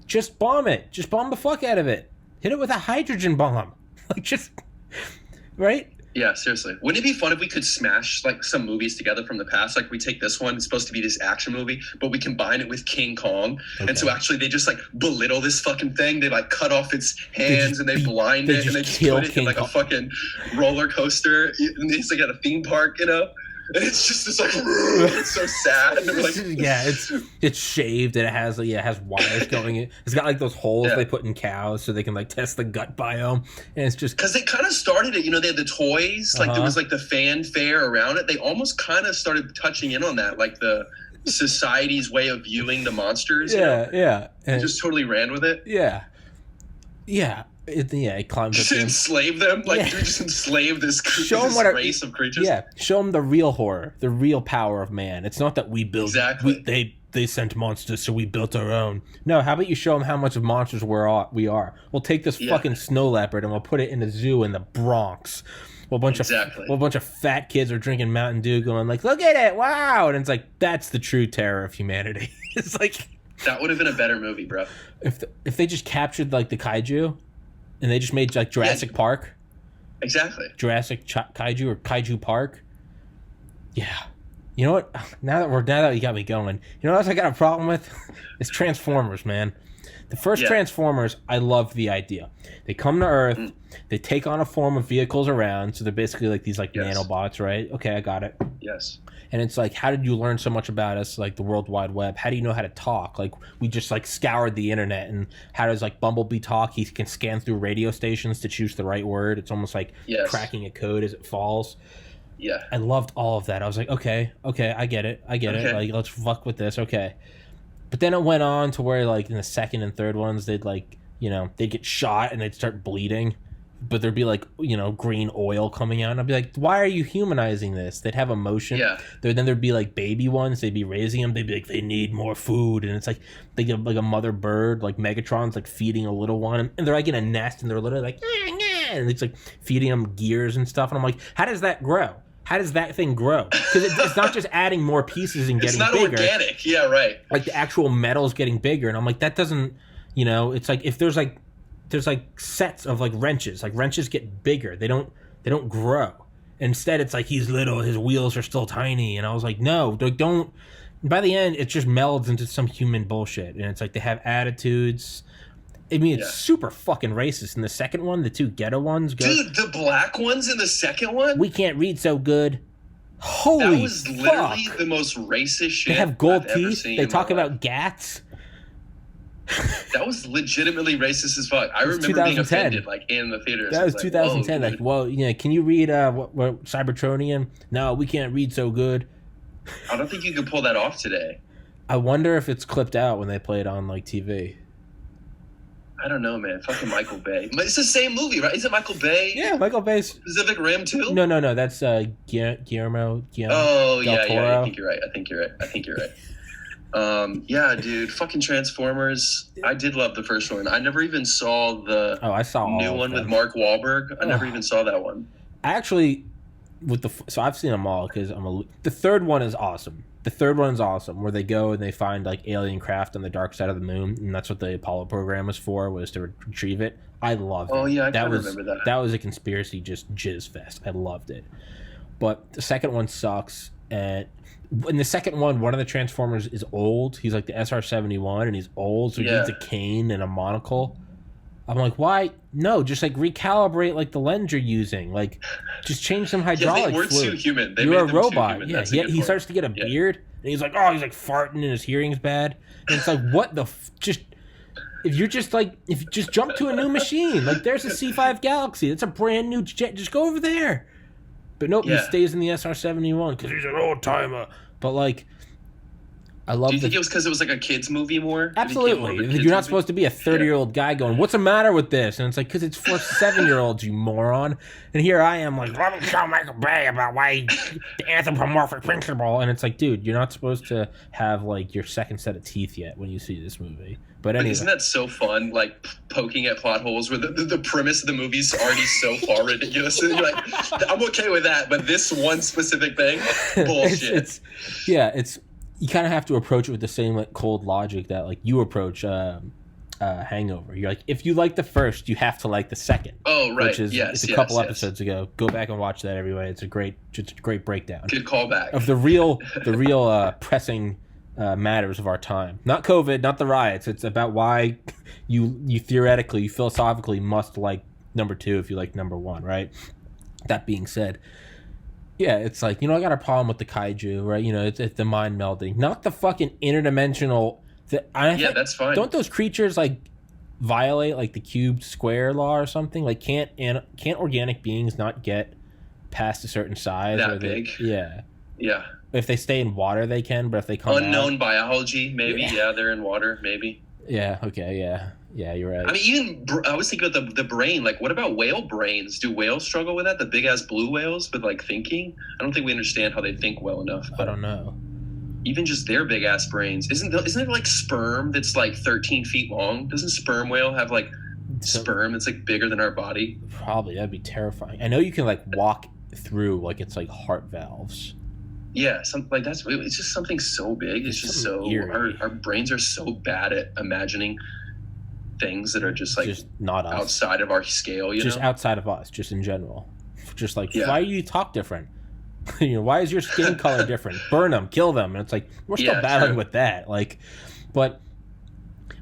Just bomb it. Just bomb the fuck out of it. Hit it with a hydrogen bomb. Like, just. Right? Yeah, seriously. Wouldn't it be fun if we could smash like some movies together from the past? Like we take this one, it's supposed to be this action movie, but we combine it with King Kong. Okay. And so actually they just like belittle this fucking thing. They like cut off its hands and they blind it and they just put it in like a fucking roller coaster. And it's like at a theme park, And it's just this like, it's so sad. And like, yeah, it's shaved and it has wires going in. It's got like those holes they put in cows so they can like test the gut biome. And it's just because they kind of started it. You know, they had the toys, like there was like the fanfare around it. They almost kind of started touching in on that, like the society's way of viewing the monsters. Yeah. And just totally ran with it. Yeah. It climbed just up enslave them, like we just enslave this race of creatures. Yeah, show them the real horror, the real power of man. It's not that we built. Exactly. They sent monsters, so we built our own. No, how about you show them how much of monsters we are? We'll take this fucking snow leopard and we'll put it in a zoo in the Bronx. A bunch of fat kids are drinking Mountain Dew, going like, "Look at it, wow!" And it's like that's the true terror of humanity. It's like that would have been a better movie, bro. If they just captured like the kaiju, and they just made like Jurassic Park. Exactly. Jurassic Kaiju or Kaiju Park. Yeah. You know what? Now that you got me going, you know what else I got a problem with? It's Transformers, man. The first Transformers, I love the idea. They come to Earth, they take on a form of vehicles around, so they're basically like these like nanobots, right? Okay, I got it. Yes. And it's like, how did you learn so much about us, like the World Wide Web? How do you know how to talk? Like, we just like scoured the internet. And how does like Bumblebee talk? He can scan through radio stations to choose the right word. It's almost like cracking a code as it falls. Yeah. I loved all of that. I was like, okay, I get it. Like, let's fuck with this. Okay. But then it went on to where like in the second and third ones, they'd like, you know, they'd get shot and they'd start bleeding. But there'd be like, you know, green oil coming out. And I'd be like, why are you humanizing this? They'd have emotion. Yeah. Then there'd be like baby ones. They'd be raising them. They'd be like, they need more food. And it's like, they get like a mother bird, like Megatron's like feeding a little one. And they're like in a nest and they're literally like, and it's like feeding them gears and stuff. And I'm like, how does that grow? How does that thing grow? Because it's not just adding more pieces and getting bigger. It's not organic. Yeah, right. Like the actual metal's getting bigger. And I'm like, that doesn't, you know, it's like if there's like sets of like wrenches. Like wrenches get bigger. They don't grow. Instead, it's like he's little. His wheels are still tiny. And I was like, no, don't. By the end, it just melds into some human bullshit. And it's like they have attitudes. I mean, it's super fucking racist. In the second one, the two ghetto ones. Dude, the black ones in the second one? We can't read so good. Holy That was literally the most racist shit They have gold I've ever teeth. seen They in talk my life. about gats. That was legitimately racist as fuck. I remember being offended, like in the theaters. That was 2010. Like, well, you know, can you read what Cybertronian? No, we can't read so good. I don't think you could pull that off today. I wonder if it's clipped out when they play it on like TV. I don't know, man. Fucking Michael Bay. It's the same movie, right? Is it Michael Bay? Yeah, Michael Bay's Pacific Rim too. No. That's Guillermo. Oh del Toro. yeah. I think you're right. Yeah, dude. Fucking Transformers. I did love the first one. I never even saw the I saw new one with Mark Wahlberg. I never even saw that one. I actually so I've seen them all because the third one is awesome. The third one is awesome, where they go and they find like alien craft on the dark side of the moon, and that's what the Apollo program was for, was to retrieve it. I loved it. Oh yeah, I kind of remember that. That was a conspiracy, just jizz fest. I loved it. But the second one sucks, and in the second one of the Transformers is old. He's like the SR-71, and he's old, so he needs a cane and a monocle. I'm like, why? No, just like recalibrate like the lens you're using. Like, just change some hydraulic they weren't fluid. too human. You're a robot. Yeah, he starts to get a beard, and he's like, oh, he's like farting, and his hearing's bad. And it's like, what the? If you just jump to a new machine, like there's a C5 Galaxy. It's a brand new jet. Just go over there. But nope, he stays in the SR-71 because he's an old timer. But like, I love. Do you think it was because it was like a kids movie more? Absolutely. You're not supposed to be a 30-year-old guy going, "What's the matter with this?" And it's like, because it's for 7-year-olds, you moron. And here I am, like, let me tell Michael Bay about why the anthropomorphic principle. And it's like, dude, you're not supposed to have like your second set of teeth yet when you see this movie. But anyway, isn't that so fun? Like poking at plot holes where the premise of the movie's already so far ridiculous, and you're like, I'm okay with that, but this one specific thing, bullshit. It's you kind of have to approach it with the same like cold logic that like you approach Hangover. You're like, if you like the first, you have to like the second. Oh right, which is it's a couple episodes ago. Go back and watch that, everybody. It's a great breakdown. Good callback of the real pressing matters of our time. Not COVID, not the riots. It's about why you theoretically, you philosophically must like number 2 if you like number 1, right? That being said, Yeah, it's like, I got a problem with the kaiju, right? It's the mind melding, not the fucking interdimensional. Yeah, that's fine. Don't those creatures like violate like the cubed square law or something? Like, can't organic beings not get past a certain size? That big? Yeah. Yeah. If they stay in water, they can, but if they come unknown biology, maybe. Yeah, they're in water, maybe. Yeah. Okay. Yeah. Yeah, you're right. I mean, I was thinking about the brain. Like, what about whale brains? Do whales struggle with that? The big ass blue whales with like thinking? I don't think we understand how they think well enough. I don't know. Even just their big ass brains, isn't it like sperm that's like 13 feet long? Doesn't sperm whale have like sperm that's like bigger than our body? Probably. That'd be terrifying. I know you can like walk through like it's like heart valves. Yeah, something like that's. It's just something so big. It's just so our brains are so bad at imagining things that are just like just not us. Outside of our scale, just outside of us, just in general. Just like, why do you talk different? Why is your skin color different? Burn them, kill them. And it's like, we're still battling with that. Like, but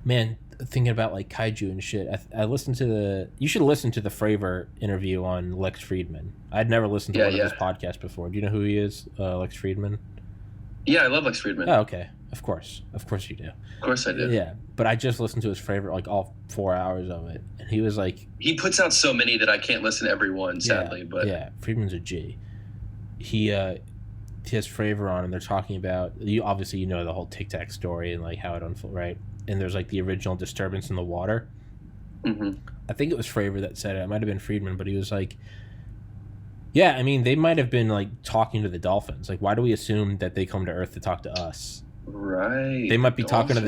man, thinking about like kaiju and shit, I listened to you should listen to the Fravor interview on Lex Friedman. I'd never listened to one of his podcasts before. Do you know who he is? Lex Friedman? Yeah, I love Lex Friedman. Oh, okay. Of course you do. Of course I do. Yeah, but I just listened to his Fravor, like all 4 hours of it, and he was like, he puts out so many that I can't listen to every one, sadly. But Friedman's a G. He has Fravor on, and they're talking about obviously the whole Tic Tac story and like how it unfolded, right? And there's like the original disturbance in the water. Mm-hmm. I think it was Fravor that said it. It might have been Friedman, but he was like, yeah, I mean, they might have been like talking to the dolphins. Like, why do we assume that they come to Earth to talk to us? Right. They might be talking to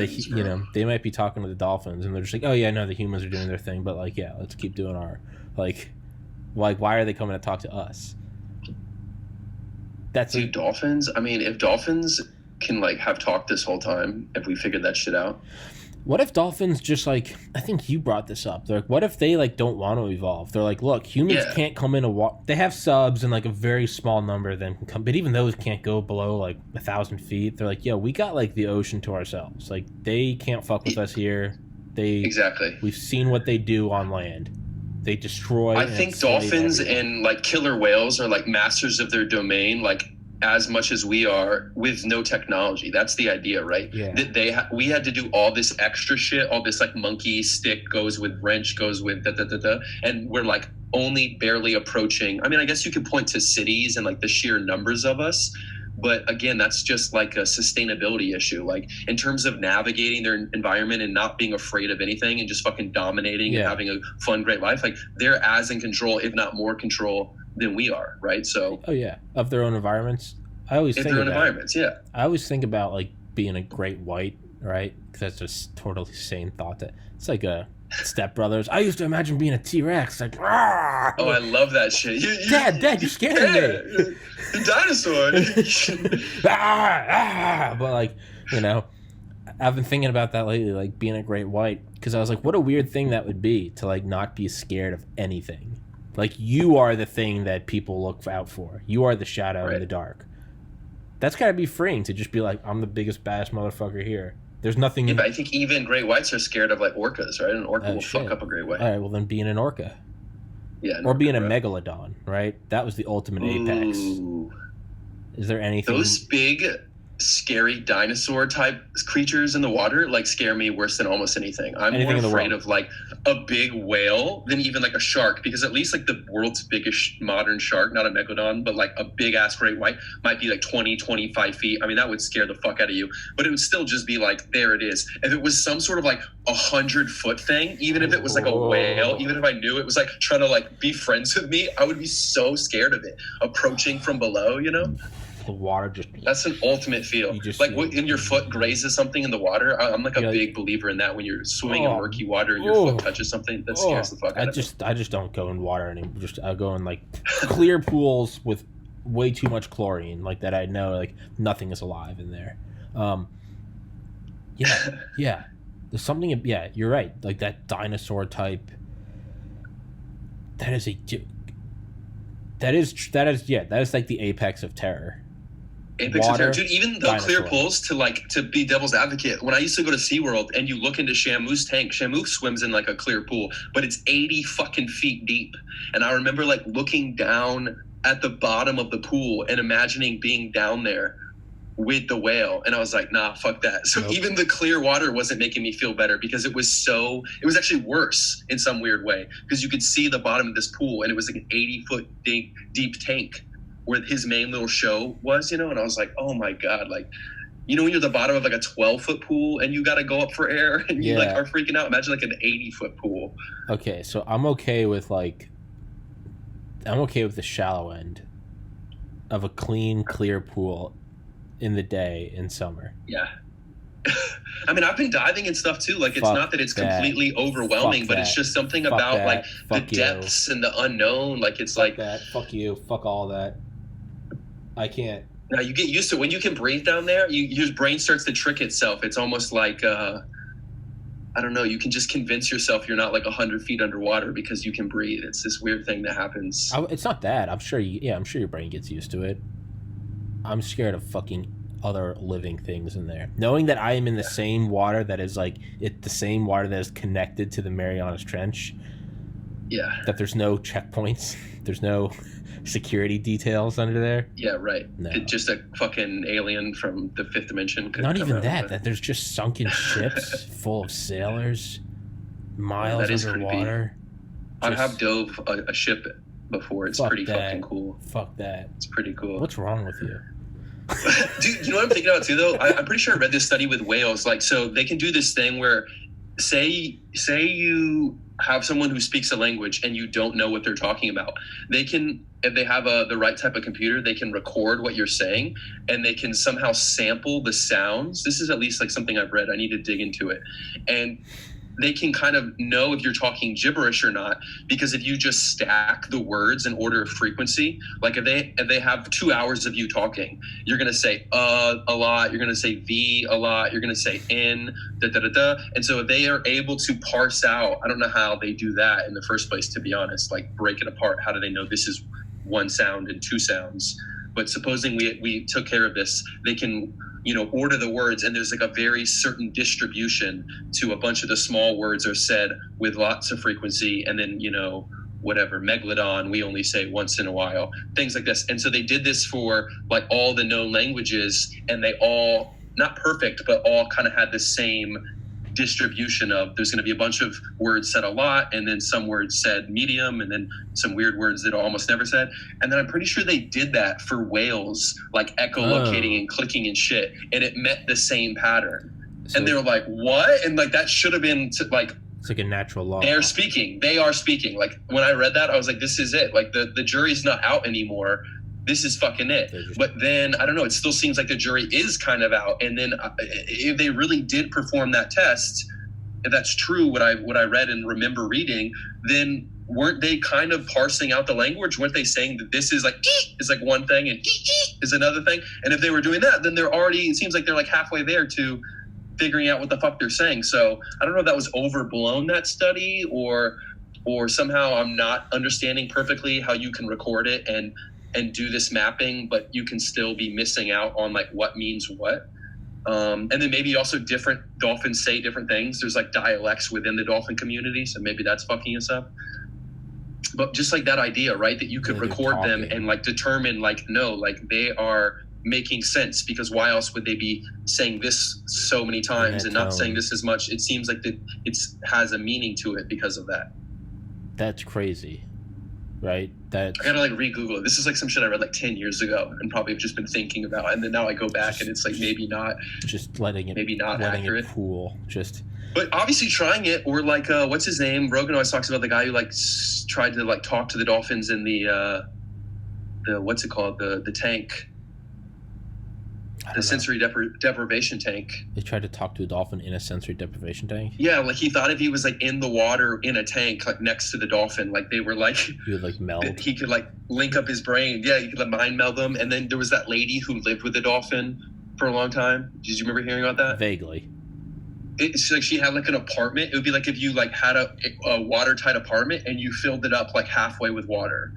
they might be talking to the dolphins, and they're just like, oh yeah, no, the humans are doing their thing, but like, yeah, let's keep doing our like why are they coming to talk to us? That's dolphins. I mean, if dolphins can like have talked this whole time, if we figured that shit out. What if dolphins just like, I think you brought this up. They're like, what if they like don't want to evolve? They're like, look, humans can't come in a walk. They have subs and like a very small number of them can come, but even those can't go below like 1,000 feet. They're like, yo, we got like the ocean to ourselves. Like they can't fuck with us here. Exactly. We've seen what they do on land. They destroy. I think dolphins and like killer whales are like masters of their domain, like as much as we are with no technology. That's the idea, right? Yeah. That we had to do all this extra shit, all this like monkey stick goes with wrench, goes with and we're like only barely approaching. I mean, I guess you could point to cities and like the sheer numbers of us, but again, that's just like a sustainability issue. Like in terms of navigating their environment and not being afraid of anything and just fucking dominating and having a fun, great life, like they're as in control, if not more control than we are, right? So of their own environments. I always think their own environments. I always think about like being a great white, right? Because that's just totally sane thought. That it's like a Step Brothers. I used to imagine being a T-Rex, like. Rawr! Oh, I love that shit. Dad, you're scaring me. The dinosaur. But like, I've been thinking about that lately, like being a great white, because I was like, what a weird thing that would be to like not be scared of anything. Like you are the thing that people look out for. You are the shadow in the dark. That's gotta be freeing to just be like, I'm the biggest baddest motherfucker here. There's nothing. Yeah, but I think even great whites are scared of like orcas, right? An orca will fuck up a great white. All right, well then being an orca. Yeah. Or being a megalodon, right? That was the ultimate apex. Is there anything? Those big, scary dinosaur type creatures in the water like scare me worse than almost anything. I'm more afraid of like a big whale than even like a shark, because at least like the world's biggest modern shark, not a megalodon, but like a big ass great white might be like 20-25 feet. I mean, that would scare the fuck out of you, but it would still just be like, there it is. If it was some sort of like 100-foot thing, even if it was like a whale, even if I knew it was like trying to like be friends with me, I would be so scared of it approaching from below, The water just. That's an ultimate feel. Like when your foot grazes something in the water, I'm like a big believer in that. When you're swimming in murky water and your foot touches something, that scares the fuck out of me. I just don't go in water anymore. I go in like clear pools with way too much chlorine, like that. I know like nothing is alive in there. Yeah. There's something. Yeah, you're right. Like that dinosaur type. That is like the apex of terror. Apex of terror, dude. Even the clear pools, to be devil's advocate. When I used to go to SeaWorld and you look into Shamu's tank, Shamu swims in like a clear pool, but it's 80 fucking feet deep. And I remember like looking down at the bottom of the pool and imagining being down there with the whale, and I was like, nah, fuck that. So even the clear water wasn't making me feel better, because it was actually worse in some weird way, because you could see the bottom of this pool, and it was like an 80-foot deep tank where his main little show was, and I was like, oh my God, like, when you're at the bottom of like a 12-foot pool and you got to go up for air and you like are freaking out. Imagine like an 80-foot pool. Okay, so I'm okay with the shallow end of a clean, clear pool in the day in summer. Yeah. I mean, I've been diving and stuff too. Like, it's not that it's completely overwhelming, but it's just something about like the depths and the unknown. Like, it's like that. Fuck you. Fuck all that. I can't. Now you get used to it. When you can breathe down there, your brain starts to trick itself. It's almost like, I don't know, you can just convince yourself you're not like 100 feet underwater because you can breathe. It's this weird thing that happens. It's not that. I'm sure your brain gets used to it. I'm scared of fucking other living things in there. Knowing that I am in the same water that is like the same water that is connected to the Marianas Trench. Yeah. That there's no checkpoints. There's no security details under there. Yeah, right. No. Just a fucking alien from the fifth dimension. Not even that there's just sunken ships full of sailors miles underwater. I have dove a ship before. It's pretty fucking cool. Fuck that. It's pretty cool. What's wrong with you? Dude, you know what I'm thinking about too, though? I'm pretty sure I read this study with whales. Like, so they can do this thing where, say you have someone who speaks a language and you don't know what they're talking about. They can, if they have the right type of computer, they can record what you're saying, and they can somehow sample the sounds. This is at least like something I've read. I need to dig into it. And they can kind of know if you're talking gibberish or not, because if you just stack the words in order of frequency, like if they have 2 hours of you talking, you're going to say a lot, you're going to say v a lot, you're going to say in, da da da da. And so if they are able to parse out, I don't know how they do that in the first place, to be honest, like break it apart. How do they know this is one sound and two sounds? But supposing we took care of this, they can, order the words, and there's like a very certain distribution to a bunch of the small words are said with lots of frequency, and then, whatever, megalodon, we only say once in a while, things like this. And so they did this for like all the known languages, and they all, not perfect, but all kind of had the same distribution of, there's going to be a bunch of words said a lot, and then some words said medium, and then some weird words that are almost never said. And then I'm pretty sure they did that for whales, like echolocating and clicking and shit, and it met the same pattern. So, and they were like, what? And like that should have been like, it's like a natural law. They are speaking. Like when I read that, I was like, this is it. Like the jury's not out anymore. This is fucking it. But then, I don't know, it still seems like the jury is kind of out. And then if they really did perform that test, if that's true, what I read and remember reading, then weren't they kind of parsing out the language? Weren't they saying that this is like, is like one thing and is another thing? And if they were doing that, then they're already, it seems like they're like halfway there to figuring out what the fuck they're saying. So I don't know if that was overblown, that study, or somehow I'm not understanding perfectly how you can record it and do this mapping, but you can still be missing out on like what means what. And then maybe also different dolphins say different things. There's like dialects within the dolphin community, so maybe that's fucking us up. But just like that idea, right, that you could record them and like determine like, no, like they are making sense, because why else would they be saying this so many times and not saying this as much? It seems like that it has a meaning to it because of that. That's crazy. Right? I gotta like re-Google it. This is like some shit I read like 10 years ago and probably have just been thinking about, and then now I go back and it's like maybe not accurate. Pool. But obviously trying it, or like what's his name? Rogan always talks about the guy who like tried to like talk to the dolphins in the what's it called? The tank. The sensory deprivation tank. They tried to talk to a dolphin in a sensory deprivation tank? Yeah, like he thought if he was like in the water in a tank like next to the dolphin, like they were like, he would like meld. He could like link up his brain. Yeah, he could like mind meld them. And then there was that lady who lived with the dolphin for a long time. Did you remember hearing about that? Vaguely. It's like she had like an apartment. It would be like if you like had a watertight apartment and you filled it up like halfway with water.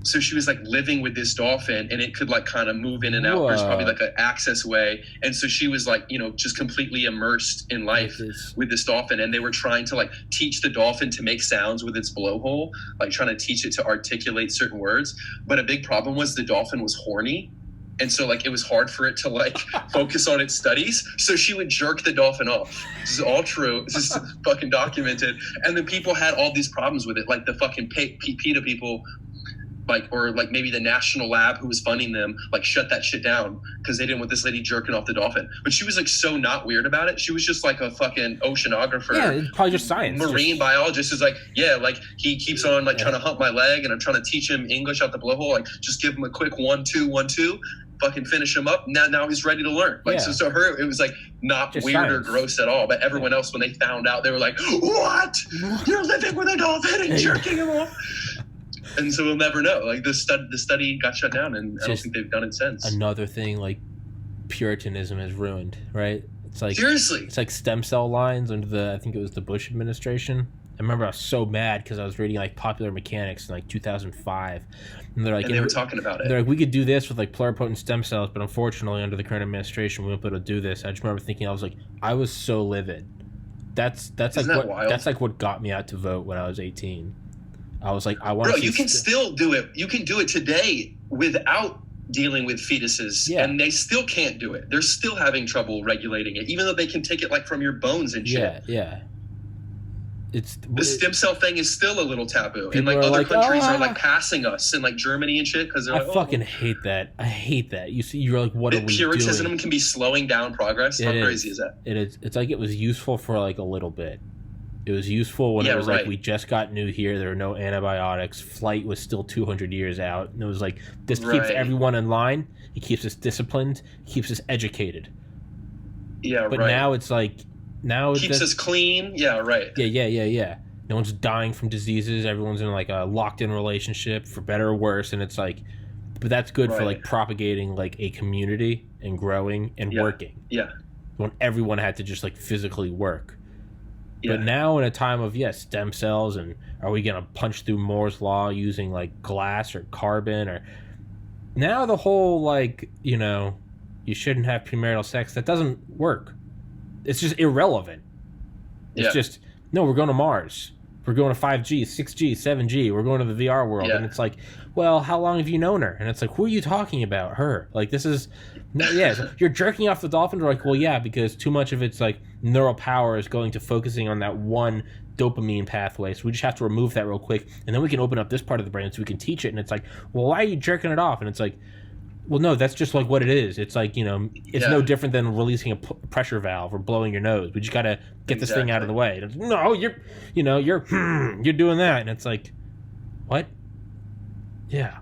So she was like living with this dolphin, and it could like kind of move in and out. There's probably like an access way. And so she was like, you know, just completely immersed in life with this dolphin. And they were trying to like teach the dolphin to make sounds with its blowhole, like trying to teach it to articulate certain words. But a big problem was the dolphin was horny. And so like it was hard for it to like focus on its studies. So she would jerk the dolphin off. This is all true. This is fucking documented. And then people had all these problems with it. Like the fucking PETA people, like, or like maybe the national lab who was funding them, like shut that shit down because they didn't want this lady jerking off the dolphin. But she was like so not weird about it. She was just like a fucking oceanographer. Yeah, it's probably just science. Marine biologist is like, yeah, like he keeps on like trying to hump my leg, and I'm trying to teach him English out the blowhole. Like just give him a quick 1, 2, 1, 2. Fucking finish him up. Now he's ready to learn. Like so her, it was like not just weird science. Or gross at all. But everyone else, when they found out, they were like, "What? You're living with a dolphin and jerking him off?" And so we'll never know. Like the study got shut down, and I don't think they've done it since. Another thing, like Puritanism has ruined, right? It's like seriously, it's like stem cell lines under I think it was the Bush administration. I remember I was so mad because I was reading like Popular Mechanics in like 2005, and they're like, and they were talking about it. They're like, we could do this with like pluripotent stem cells, but unfortunately, under the current administration, we won't be able to do this. I just remember thinking, I was so livid. That's like what wild? That's like what got me out to vote when I was 18. I was like, I want. Bro, you can still do it. You can do it today without dealing with fetuses, and they still can't do it. They're still having trouble regulating it, even though they can take it like from your bones and shit. Yeah. The stem cell thing is still a little taboo, and like other countries are like passing us, and like Germany and shit, because they're like, fucking hate that. I hate that. You see, you're like, what are we doing? Puritanism can be slowing down progress. How crazy is that? It is. It's like it was useful for like a little bit. It was useful when it was like we just got new here. There were no antibiotics. Flight was still 200 years out, and it was like this keeps everyone in line. It keeps us disciplined. It keeps us educated. Yeah, but now it's like. Now it keeps us clean. Yeah, right. Yeah. No one's dying from diseases. Everyone's in like a locked-in relationship, for better or worse. And it's like, but that's good for like propagating like a community and growing and working. Yeah. When everyone had to just like physically work. Yeah. But now in a time of stem cells, and are we gonna punch through Moore's law using like glass or carbon, or now the whole like you shouldn't have premarital sex, that doesn't work. It's just irrelevant. It's just, no, we're going to Mars. We're going to 5G, 6G, 7G. We're going to the VR world. And it's like, well, how long have you known her? And it's like, who are you talking about? Her. Like, this is, you're jerking off the dolphin. We're like, well, yeah, because too much of its like neural power is going to focusing on that one dopamine pathway. So we just have to remove that real quick. And then we can open up this part of the brain so we can teach it. And it's like, well, why are you jerking it off? And it's like, well, no, that's just like what it is. It's like, it's no different than releasing a pressure valve or blowing your nose. We just got to get this thing out of the way. It's, no, you're doing that. And it's like, what? Yeah.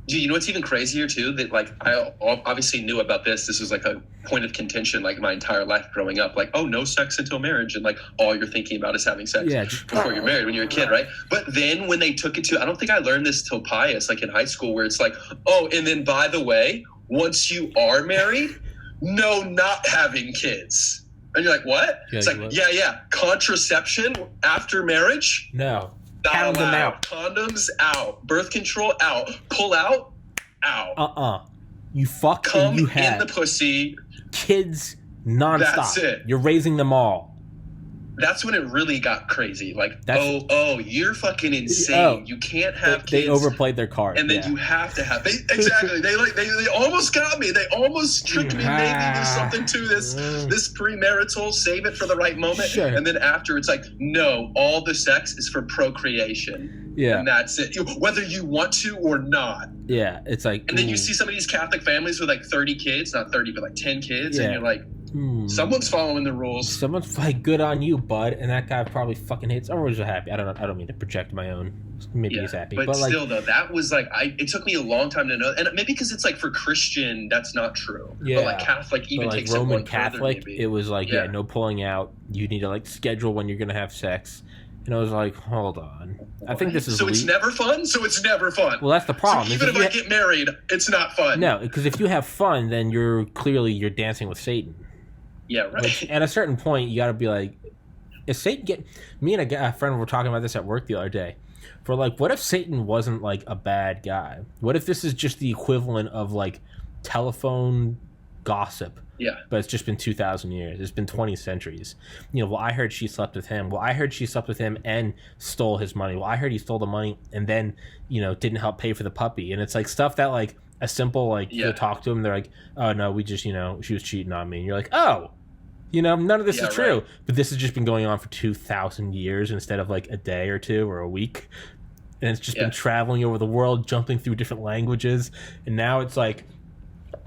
Dude, you know what's even crazier too? That like I obviously knew about this. This was like a point of contention like my entire life growing up. Like, oh, no sex until marriage, and like all you're thinking about is having sex before you're married when you're a kid, right? But then when they took it to, I don't think I learned this till Pius, like in high school, where it's like, oh, and then by the way, once you are married, no, not having kids, and you're like, what? It's like, yeah, contraception after marriage, no. Not allowed. Out. Condoms out. Birth control out. Pull out. You fuck Come and you have in the pussy. Kids nonstop. That's it. You're raising them all. That's when it really got crazy. Like, you're fucking insane. You can't have kids. They overplayed their card. And then you have to have. Exactly. They almost got me. They almost tricked me. Maybe there's something to this premarital. Save it for the right moment. Sure. And then after, it's like, no, all the sex is for procreation. Yeah. And that's it. Whether you want to or not. Yeah. It's like. And then you see some of these Catholic families with like 30 kids, not 30, but like 10 kids. And you're like, someone's following the rules. Someone's like, good on you, bud. And that guy probably fucking hates. Everyone's happy. I don't mean to project my own. Maybe he's happy, but still, like, though, that was like it took me a long time to know, and maybe because it's like for Christian, that's not true. Yeah, but like Catholic even like takes Roman it one Catholic. Further, it was like no pulling out. You need to like schedule when you're gonna have sex. And I was like, hold on. I think this is so. It's never fun. Well, that's the problem. So even if I get married, it's not fun. No, because if you have fun, then you're dancing with Satan. Yeah, right. Which, at a certain point, you got to be like, is Satan get... Me and a friend were talking about this at work the other day. for like, what if Satan wasn't like a bad guy? What if this is just the equivalent of like telephone gossip? Yeah. But it's just been 2,000 years. It's been 20 centuries. Well, I heard she slept with him. Well, I heard she slept with him and stole his money. Well, I heard he stole the money and then, didn't help pay for the puppy. And it's like stuff that like a simple, like, you talk to him. They're like, oh, no, we just, she was cheating on me. And you're like, oh, none of this is true. Right. But this has just been going on for 2,000 years instead of like a day or two or a week. And it's just been traveling over the world, jumping through different languages. And now it's like,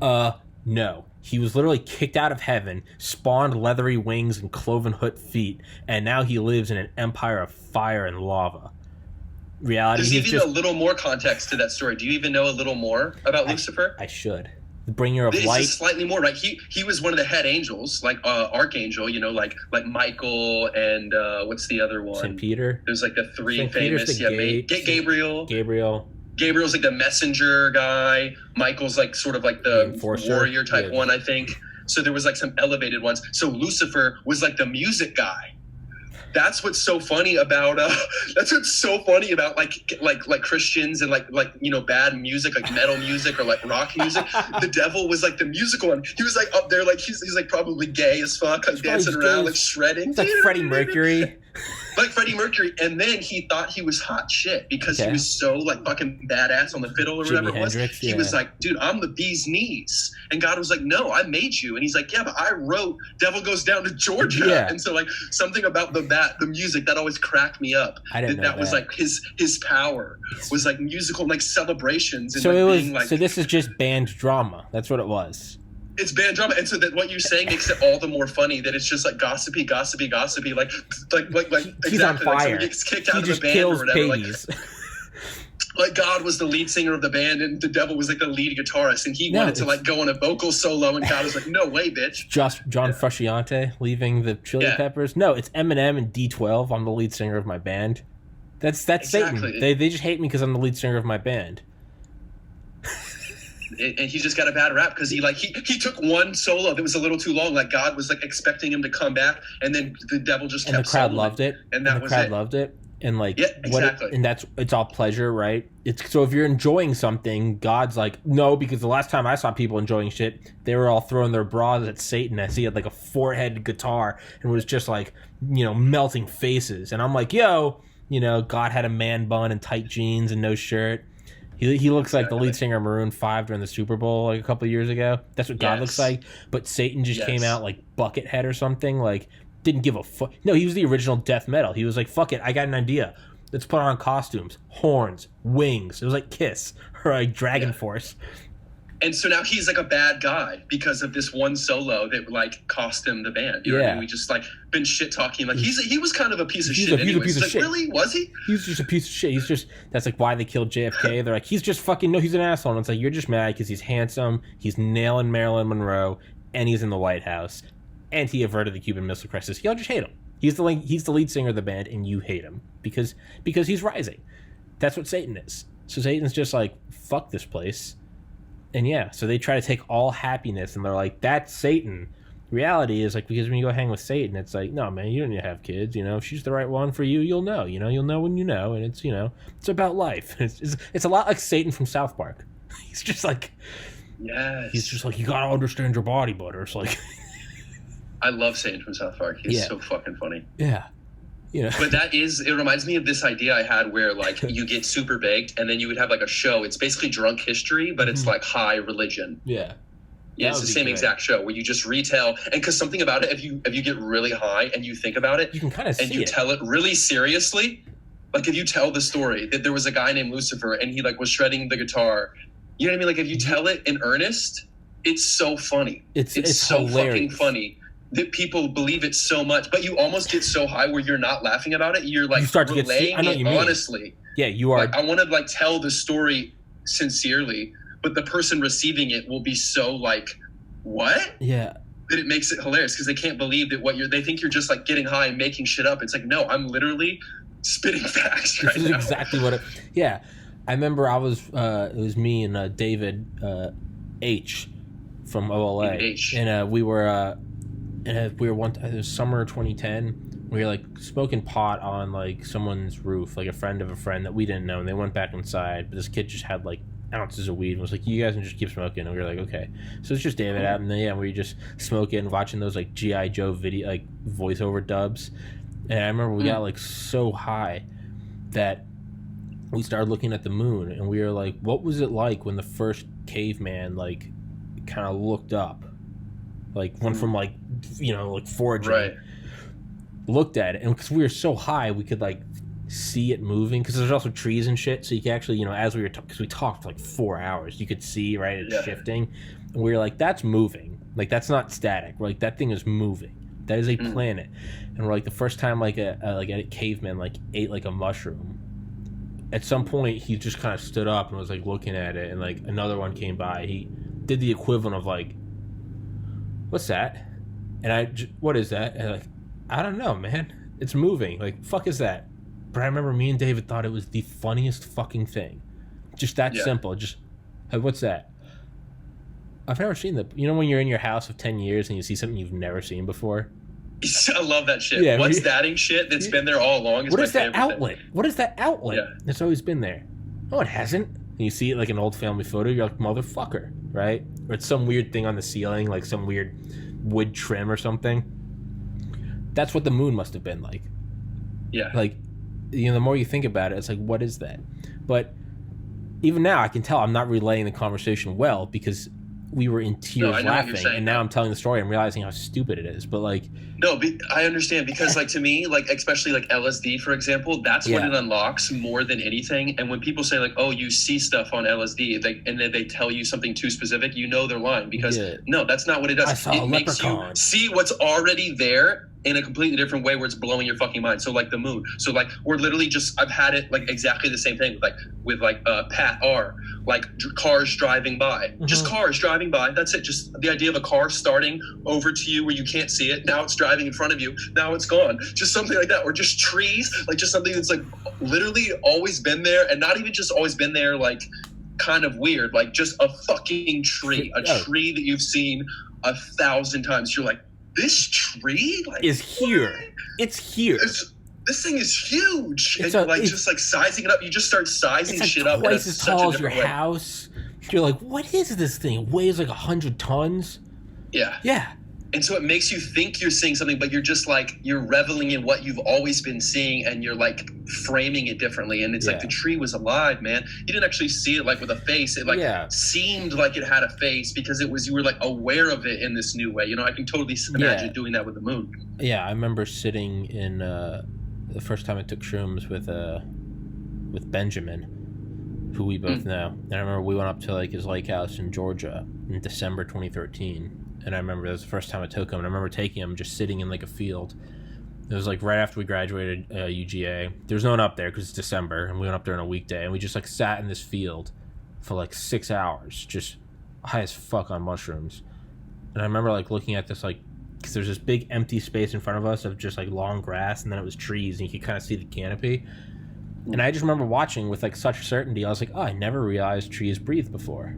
no. He was literally kicked out of heaven, spawned leathery wings and cloven hoof feet, and now he lives in an empire of fire and lava. Reality. There's even a little more context to that story. Do you even know a little more about Lucifer? I should. The bringer of light. Just slightly more, right? He was one of the head angels, like archangel, like Michael and what's the other one? St. Peter. There's like the three St. famous. Gabriel. Gabriel's like the messenger guy. Michael's like sort of like the warrior type one, I think. So there was like some elevated ones. So Lucifer was like the music guy. That's what's so funny about like Christians and like bad music, like metal music or like rock music. The devil was like the musical one. He was like up there, like he's like probably gay as fuck, like dancing around, like shredding. It's like Freddie Mercury. Like Freddie Mercury, and then he thought he was hot shit because he was so like fucking badass on the fiddle or whatever it was. He was like, dude, I'm the bee's knees. And God was like, no, I made you. And he's like, yeah, but I wrote Devil Goes Down to Georgia. Yeah. And so like something about the music that always cracked me up. I didn't know that was like his power was like musical like celebrations. And so like it was being, like, so this is just band drama. That's what it was. It's band drama, and so that what you're saying makes it all the more funny that it's just like gossipy, like he's on fire. Like someone gets kicked out of the band or whatever. Like God was the lead singer of the band, and the devil was like the lead guitarist, and he wanted to like go on a vocal solo, and God was like, "No way, bitch." Just John Frusciante leaving the Chili Peppers. No, it's Eminem and D12. I'm the lead singer of my band. That's exactly. Satan. They just hate me because I'm the lead singer of my band. And he just got a bad rap because he took one solo that was a little too long. Like God was like expecting him to come back, and then the devil just kept. And the crowd loved it. And that was it. The crowd loved it. And like, exactly. And it's all pleasure, right? It's so if you're enjoying something, God's like, no, because the last time I saw people enjoying shit, they were all throwing their bras at Satan as he had like a four-headed guitar and was just like, melting faces. And I'm like, yo, God had a man bun and tight jeans and no shirt. He looks like the lead singer of Maroon 5 during the Super Bowl like a couple of years ago. That's what God looks like. But Satan just came out like Buckethead or something. Like, didn't give a fuck. No, he was the original death metal. He was like, fuck it, I got an idea. Let's put on costumes, horns, wings. It was like Kiss or like Dragon Force. And so now he's like a bad guy because of this one solo that like cost him the band. You know what I mean? We just like been shit talking. Like he was kind of a piece of shit. He's a piece of shit. Really? Was he? He's just a piece of shit. That's like why they killed JFK. They're like, he's just fucking he's an asshole. And it's like, you're just mad because he's handsome. He's nailing Marilyn Monroe, and he's in the White House, and he averted the Cuban Missile Crisis. Y'all just hate him. He's the lead singer of the band, and you hate him because he's rising. That's what Satan is. So Satan's just like, fuck this place. And so they try to take all happiness, and they're like, that's Satan. Reality is like, because when you go hang with Satan, it's like, no, man, you don't need to have kids. If she's the right one for you, you'll know. You'll know when you know, and it's it's about life. It's a lot like Satan from South Park. He's just like, he's just like, you gotta understand your body, butter. It's like, I love Satan from South Park. He's so fucking funny. Yeah. But it reminds me of this idea I had where like you get super baked and then you would have like a show. It's basically drunk history, but it's like high religion. Yeah. Yeah, it's the same exact show where you just retell, and because something about it, if you get really high and you think about it, you can kind of see and you tell it really seriously, like if you tell the story that there was a guy named Lucifer and he like was shredding the guitar, you know what I mean? Like if you tell it in earnest, it's so funny. It's so hilarious. Fucking funny that people believe it so much, but you almost get so high where you're not laughing about it. You're like, you start to relaying it honestly. Yeah, you are. Like, I want to like tell the story sincerely, but the person receiving it will be so like, what? Yeah. That it makes it hilarious because they can't believe that they think you're just like getting high and making shit up. It's like, no, I'm literally spitting facts right now. This is exactly what I remember it was me and David H from OLA. H. And we were it was summer 2010. we were like smoking pot on like someone's roof, like a friend of a friend that we didn't know, and they went back inside, but this kid just had like ounces of weed and was like, you guys can just keep smoking. And we were like, okay. So it's just David out, and then, yeah, we were just smoking, watching those like G.I. Joe video, like voiceover dubs. And I remember we got like so high that we started looking at the moon, and we were like, what was it like when the first caveman like kind of looked up, like went from like, you know, like foraging, Right. looked at it, and because we were so high we could like see it moving, because there's also trees and shit, so you could actually, you know, as we were because we talked for like 4 hours, you could see, right, it's shifting, and we were like, that's moving, like that's not static, we're like, that thing is moving, that is a planet. And we're like, the first time like a caveman like ate like a mushroom, at some point he just kind of stood up and was like looking at it, and like another one came by, he did the equivalent of like, what's that? And what is that? And like, I don't know, man, it's moving, like fuck is that? But I remember me and David thought it was the funniest fucking thing, just that simple, just, hey, what's that? I've never seen that. You know when you're in your house of 10 years and you see something you've never seen before? I love that shit. Yeah, what's thatting shit that's been there all along? What is that outlet? What is that outlet? Yeah. It's always been there. No, it hasn't. And you see it like an old family photo, you're like, motherfucker, right? Or it's some weird thing on the ceiling, like some weird wood trim or something. That's what the moon must have been like. Yeah. Like, you know, the more you think about it, it's like, what is that? But even now, I can tell I'm not relaying the conversation well, because we were in tears laughing, and now I'm telling the story, I'm realizing how stupid it is. But like, no, I understand, because like to me, like especially like LSD, for example, that's what it unlocks more than anything. And when people say like, oh, you see stuff on LSD, and then they tell you something too specific, you know they're lying, because no, that's not what it does. It makes you see what's already there in a completely different way, where it's blowing your fucking mind. So like the moon. So like we're literally just, I've had it like exactly the same thing with Pat R, like cars driving by, just cars driving by. That's it. Just the idea of a car starting over to you where you can't see it. Now it's driving in front of you. Now it's gone. Just something like that. Or just trees, like just something that's like literally always been there, and not even just always been there, like kind of weird, like just a fucking tree, a tree that you've seen 1,000 times. You're like, this tree like is here. What? It's here. This thing is huge. It's and just like sizing it up. You just start sizing shit up. Twice as tall as your house. You're like, what is this thing? It weighs like 100 tons. Yeah. Yeah. And so it makes you think you're seeing something, but you're just like, you're reveling in what you've always been seeing, and you're like framing it differently. And it's like the tree was alive, man. You didn't actually see it like with a face. It like seemed like it had a face, because it was, you were like aware of it in this new way. You know, I can totally imagine doing that with the moon. Yeah, I remember sitting in the first time I took shrooms with Benjamin, who we both know. And I remember we went up to like his lake house in Georgia in December 2013. And I remember that was the first time I took him. And I remember taking him just sitting in like a field. It was like right after we graduated UGA. There was no one up there because it's December, and we went up there on a weekday. And we just like sat in this field for like 6 hours, just high as fuck on mushrooms. And I remember like looking at this, like, because there's this big empty space in front of us of just like long grass, and then it was trees, and you could kind of see the canopy. And I just remember watching with like such certainty. I was like, oh, I never realized trees breathe before.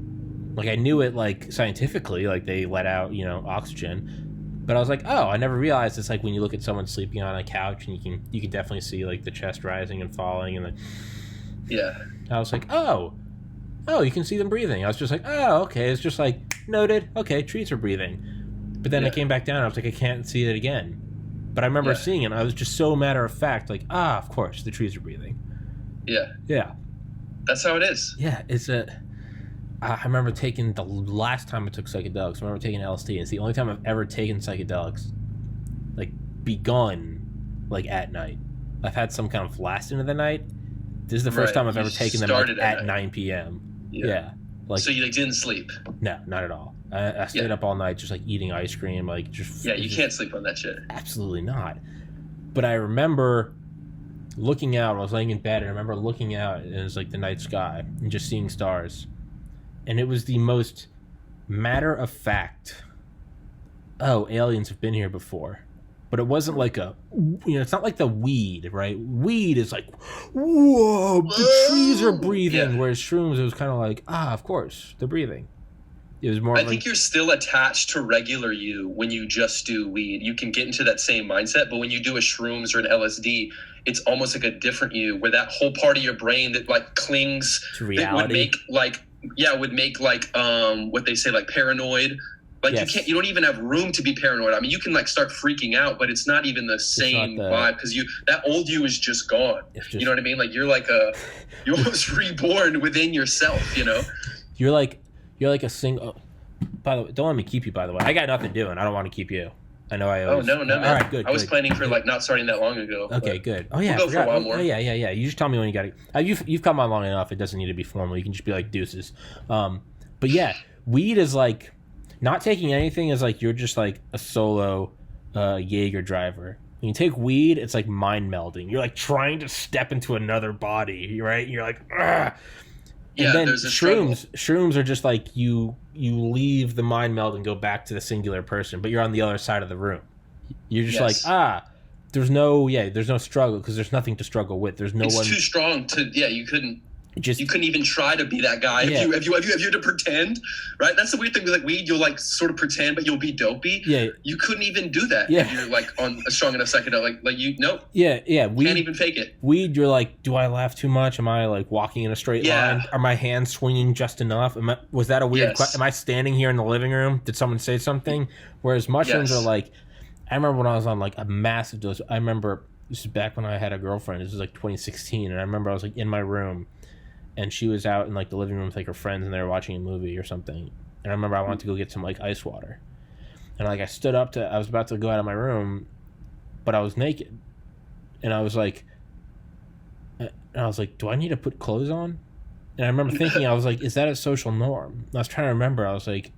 Like I knew it like scientifically, like they let out, you know, oxygen. But I was like, oh, I never realized it's like when you look at someone sleeping on a couch, and you can definitely see like the chest rising and falling, and like I was like, oh, you can see them breathing. I was just like, oh, okay, it's just like noted. Okay, trees are breathing. But then I came back down, and I was like, I can't see it again. But I remember seeing it, and I was just so matter of fact, like, of course, the trees are breathing. Yeah. That's how it is. Yeah, I remember taking the last time I took psychedelics. I remember taking LSD. And it's the only time I've ever taken psychedelics, like begun, like at night. I've had some kind of last into the night. This is the first time I've ever taken them like, at 9 p.m. Yeah. Like, so you like didn't sleep? No, not at all. I stayed up all night just like eating ice cream, like just. Yeah, you can't sleep on that shit. Absolutely not. But I remember looking out. I was laying in bed, and I remember looking out, and it was like the night sky, and just seeing stars. And it was the most matter of fact, oh, aliens have been here before. But it wasn't like it's not like the weed, right? Weed is like, whoa, the trees are breathing. Yeah. Whereas shrooms, it was kind of like, of course, they're breathing. It was more. I think you're still attached to regular you when you just do weed. You can get into that same mindset, but when you do a shrooms or an LSD, it's almost like a different you, where that whole part of your brain that like clings to reality would make what they say, like paranoid. Like yes. You don't even have room to be paranoid. I mean, you can like start freaking out, but it's not even the same vibe, because that old you is just gone. You know what I mean? Like you're almost reborn within yourself. You know, you're like a single. By the way, don't let me keep you. By the way, I got nothing doing. I don't want to keep you. I know I always... Oh, no, man. All right, good. I was planning for, like, not starting that long ago. Okay, good. Oh, yeah. We'll go for a while more. Oh, yeah. You just tell me when you got to... You've come on long enough. It doesn't need to be formal. You can just be like, deuces. But, yeah, weed is, like... Not taking anything is, like, you're just, like, a solo Jaeger driver. When you take weed, it's, like, mind melding. You're, like, trying to step into another body, right? You're like, ugh. And then shrooms are just like you leave the mind meld and go back to the singular person, but you're on the other side of the room. You're just like, there's no struggle, because there's nothing to struggle with. There's no one. It's too strong to, you couldn't even try to be that guy. Yeah. If you had to pretend, right? That's the weird thing with like weed. You'll like sort of pretend, but you'll be dopey. Yeah. You couldn't even do that if you're like on a strong enough psychedelic. Like you, nope. Yeah. Weed, can't even fake it. Weed, you're like, do I laugh too much? Am I like walking in a straight line? Are my hands swinging just enough? Was that a weird question? Am I standing here in the living room? Did someone say something? Whereas mushrooms are like, I remember when I was on like a massive dose. I remember this is back when I had a girlfriend. This was like 2016, and I remember I was like in my room. And she was out in like the living room with like her friends, and they were watching a movie or something. And I remember I wanted to go get some like ice water, and like I was about to go out of my room, but I was naked, and I was like, do I need to put clothes on? And I remember thinking, I was like, is that a social norm? And I was trying to remember. I was like,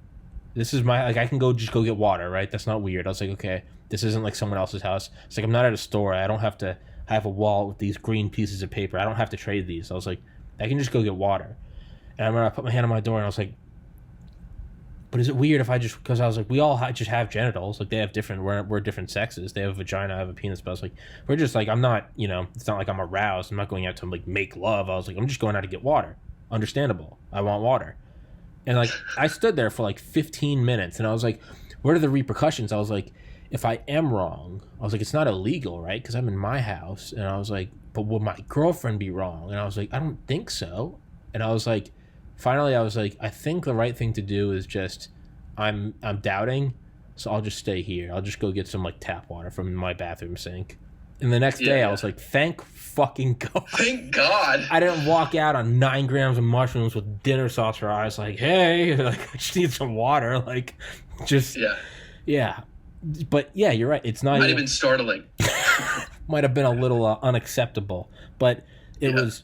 this is my, like, I can just go get water, right? That's not weird. I was like, okay, this isn't like someone else's house. It's like, I'm not at a store. I don't have to. I have a wall with these green pieces of paper. I don't have to trade these. I was like, I can just go get water. And I remember I put my hand on my door, and I was like, but is it weird if I just, because I was like, we all just have genitals. Like, they have different, we're different sexes. They have a vagina, I have a penis. But I was like, we're just like, I'm not, it's not like I'm aroused. I'm not going out to like make love. I was like, I'm just going out to get water. Understandable. I want water. And like, I stood there for like 15 minutes, and I was like, what are the repercussions? I was like, if I am wrong, I was like, it's not illegal, right? Because I'm in my house. And I was like, but will my girlfriend be wrong? And I was like, I don't think so. And I was like, finally, I was like, I think the right thing to do is just, I'm doubting, so I'll just stay here. I'll just go get some like tap water from my bathroom sink. And the next day, I was like, thank fucking God. Thank God. I didn't walk out on 9 grams of mushrooms with dinner sauce for eyes. Like, hey, like, I just need some water. Like, just, yeah. But yeah, you're right. It's not might have been startling. Might have been a little unacceptable, but it was.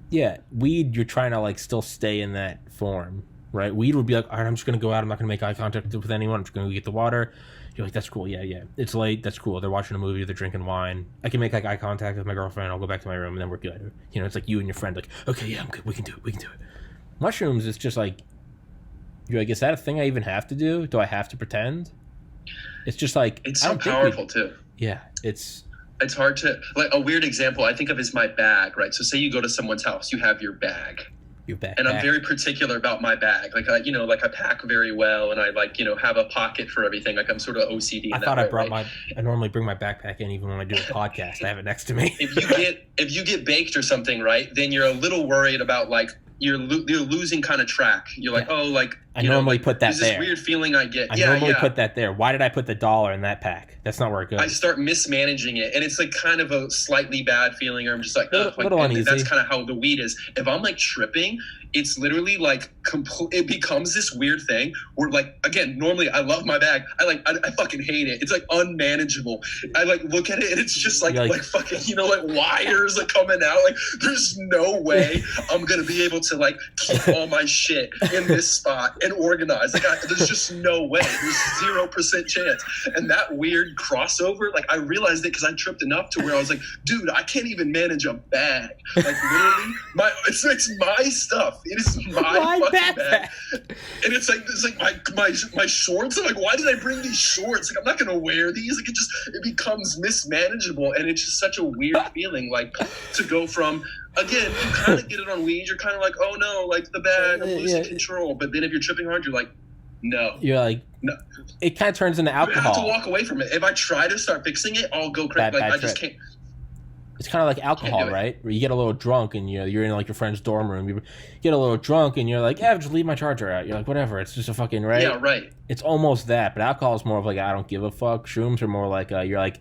Yeah, weed. You're trying to like still stay in that form, right? Weed would be like, all right, I'm just gonna go out. I'm not gonna make eye contact with anyone. I'm just gonna go get the water. You're like, that's cool. Yeah. It's late. That's cool. They're watching a movie. They're drinking wine. I can make like eye contact with my girlfriend. I'll go back to my room, and then we're good. It's like you and your friend. Like, okay, yeah, I'm good. We can do it. Mushrooms. It's just like, you're like, is that a thing I even have to do? Do I have to pretend? It's just like, it's so powerful too. Yeah, it's hard to, like, a weird example I think of is my bag, right? So say you go to someone's house, you have your bag. And I'm very particular about my bag. Like, I pack very well, and I have a pocket for everything. Like, I'm sort of OCD. I normally bring my backpack in even when I do a podcast. I have it next to me. If you get baked or something, right, then you're a little worried about like, you're losing kind of track. You're like, I normally put that there. This weird feeling I get. I normally put that there. Why did I put the $1 in that pack? That's not where it goes. I start mismanaging it, and it's like kind of a slightly bad feeling. Or I'm just like, little uneasy. That's kind of how the weed is. If I'm like tripping, it's literally like it becomes this weird thing where, like, again, normally I love my bag. I fucking hate it. It's like unmanageable. I like look at it, and it's just like fucking like wires like coming out. Like, there's no way I'm gonna be able to like keep all my shit in this spot and organize. Like, there's just no way. There's 0% chance. And that weird crossover, like, I realized it because I tripped enough to where I was like, dude, I can't even manage a bag. Like, literally, it's my stuff. It is my fucking bag. And it's like my shorts. I'm like, why did I bring these shorts? Like, I'm not gonna wear these. Like, it becomes mismanageable, and it's just such a weird feeling. Like, to go from again, you kind of get it on weed. You're kind of like, oh no, like the bag, I'm losing control. But then if you're tripping hard, you're like, no. You're like, no. It kind of turns into alcohol. You have to walk away from it. If I try to start fixing it, I'll go crazy. Like I just can't. It's kind of like alcohol, right? Where you get a little drunk and you're in like your friend's dorm room. You get a little drunk and you're like, yeah, just leave my charger out. You're like, whatever. It's just a fucking, right? Yeah, right. It's almost that, but alcohol is more of like, I don't give a fuck. Shrooms are more like, you're like,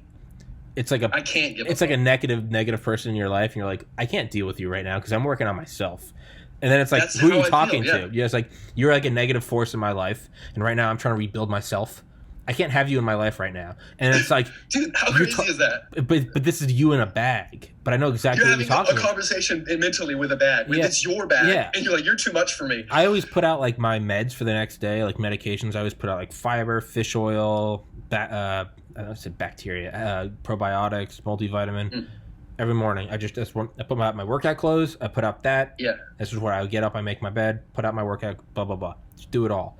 it's like I can't give it's like a negative person in your life, and you're like, I can't deal with you right now because I'm working on myself. And then it's like, who are you talking to? Yeah, it's like, you're like a negative force in my life, and right now I'm trying to rebuild myself. I can't have you in my life right now. And it's like, dude, how crazy is that? But this is you in a bag. But I know exactly what you're talking about. You're having a conversation mentally with a bag. But it's your bag. And you're like, you're too much for me. I always put out like my meds for the next day, like medications. I always put out like fiber, fish oil, I said bacteria, probiotics, multivitamin. Every morning, I put out my workout clothes. I put out that. Yeah. This is where I would get up. I make my bed. Put out my workout. Blah blah blah. Just do it all.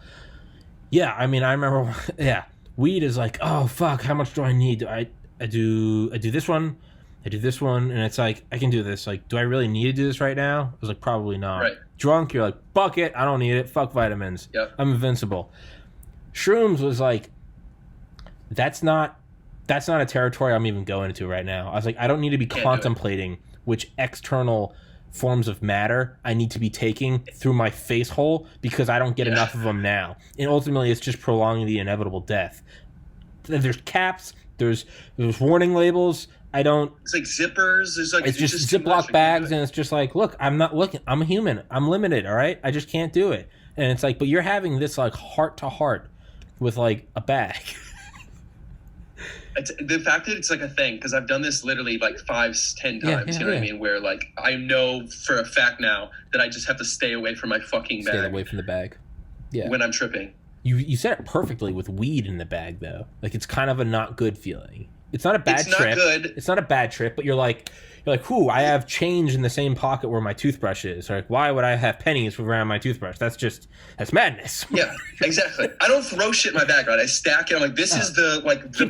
Yeah, I mean, I remember. Yeah, weed is like, oh fuck, how much do I need? I do this one. I do this one, and it's like, I can do this. Like, do I really need to do this right now? I was like, probably not. Right. Drunk, you're like, fuck it, I don't need it. Fuck vitamins. Yep. I'm invincible. Shrooms was like, that's not a territory I'm even going into right now. I was like, I don't need to be contemplating which external forms of matter I need to be taking through my face hole because I don't get enough of them now. And ultimately, it's just prolonging the inevitable death. There's caps. There's warning labels. It's like zippers. It's just Ziploc bags, and it's just like, look, I'm not looking. I'm a human. I'm limited. All right, I just can't do it. And it's like, but you're having this like heart to heart with like a bag. The fact that it's like a thing, because I've done this literally like 5-10 times, you know what I mean? Where like I know for a fact now that I just have to stay away from my fucking bag. Stay away from the bag. Yeah. When I'm tripping. You said it perfectly with weed in the bag though. Like it's kind of a not good feeling. It's not a bad trip. It's not good. It's not a bad trip, but you're like, whoo, I have change in the same pocket where my toothbrush is. Or like, why would I have pennies around my toothbrush? That's madness. Yeah, exactly. I don't throw shit in my bag, right? I stack it. I'm like, this is the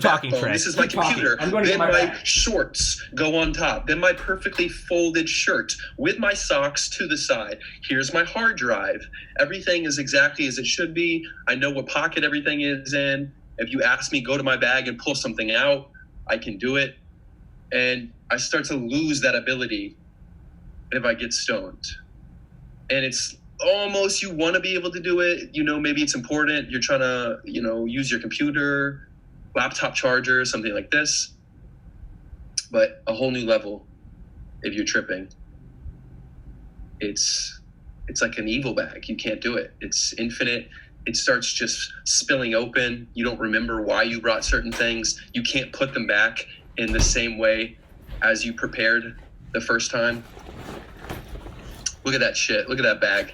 backbone. Trey. This is my computer. Then my shorts go on top. Then my perfectly folded shirt with my socks to the side. Here's my hard drive. Everything is exactly as it should be. I know what pocket everything is in. If you ask me, go to my bag and pull something out, I can do it. And I start to lose that ability if I get stoned. And it's almost, you want to be able to do it. You know, maybe it's important. You're trying to, use your computer, laptop charger, something like this. But a whole new level if you're tripping. It's like an evil bag. You can't do it. It's infinite. It starts just spilling open. You don't remember why you brought certain things. You can't put them back in the same way as you prepared the first time. Look at that shit. Look at that bag.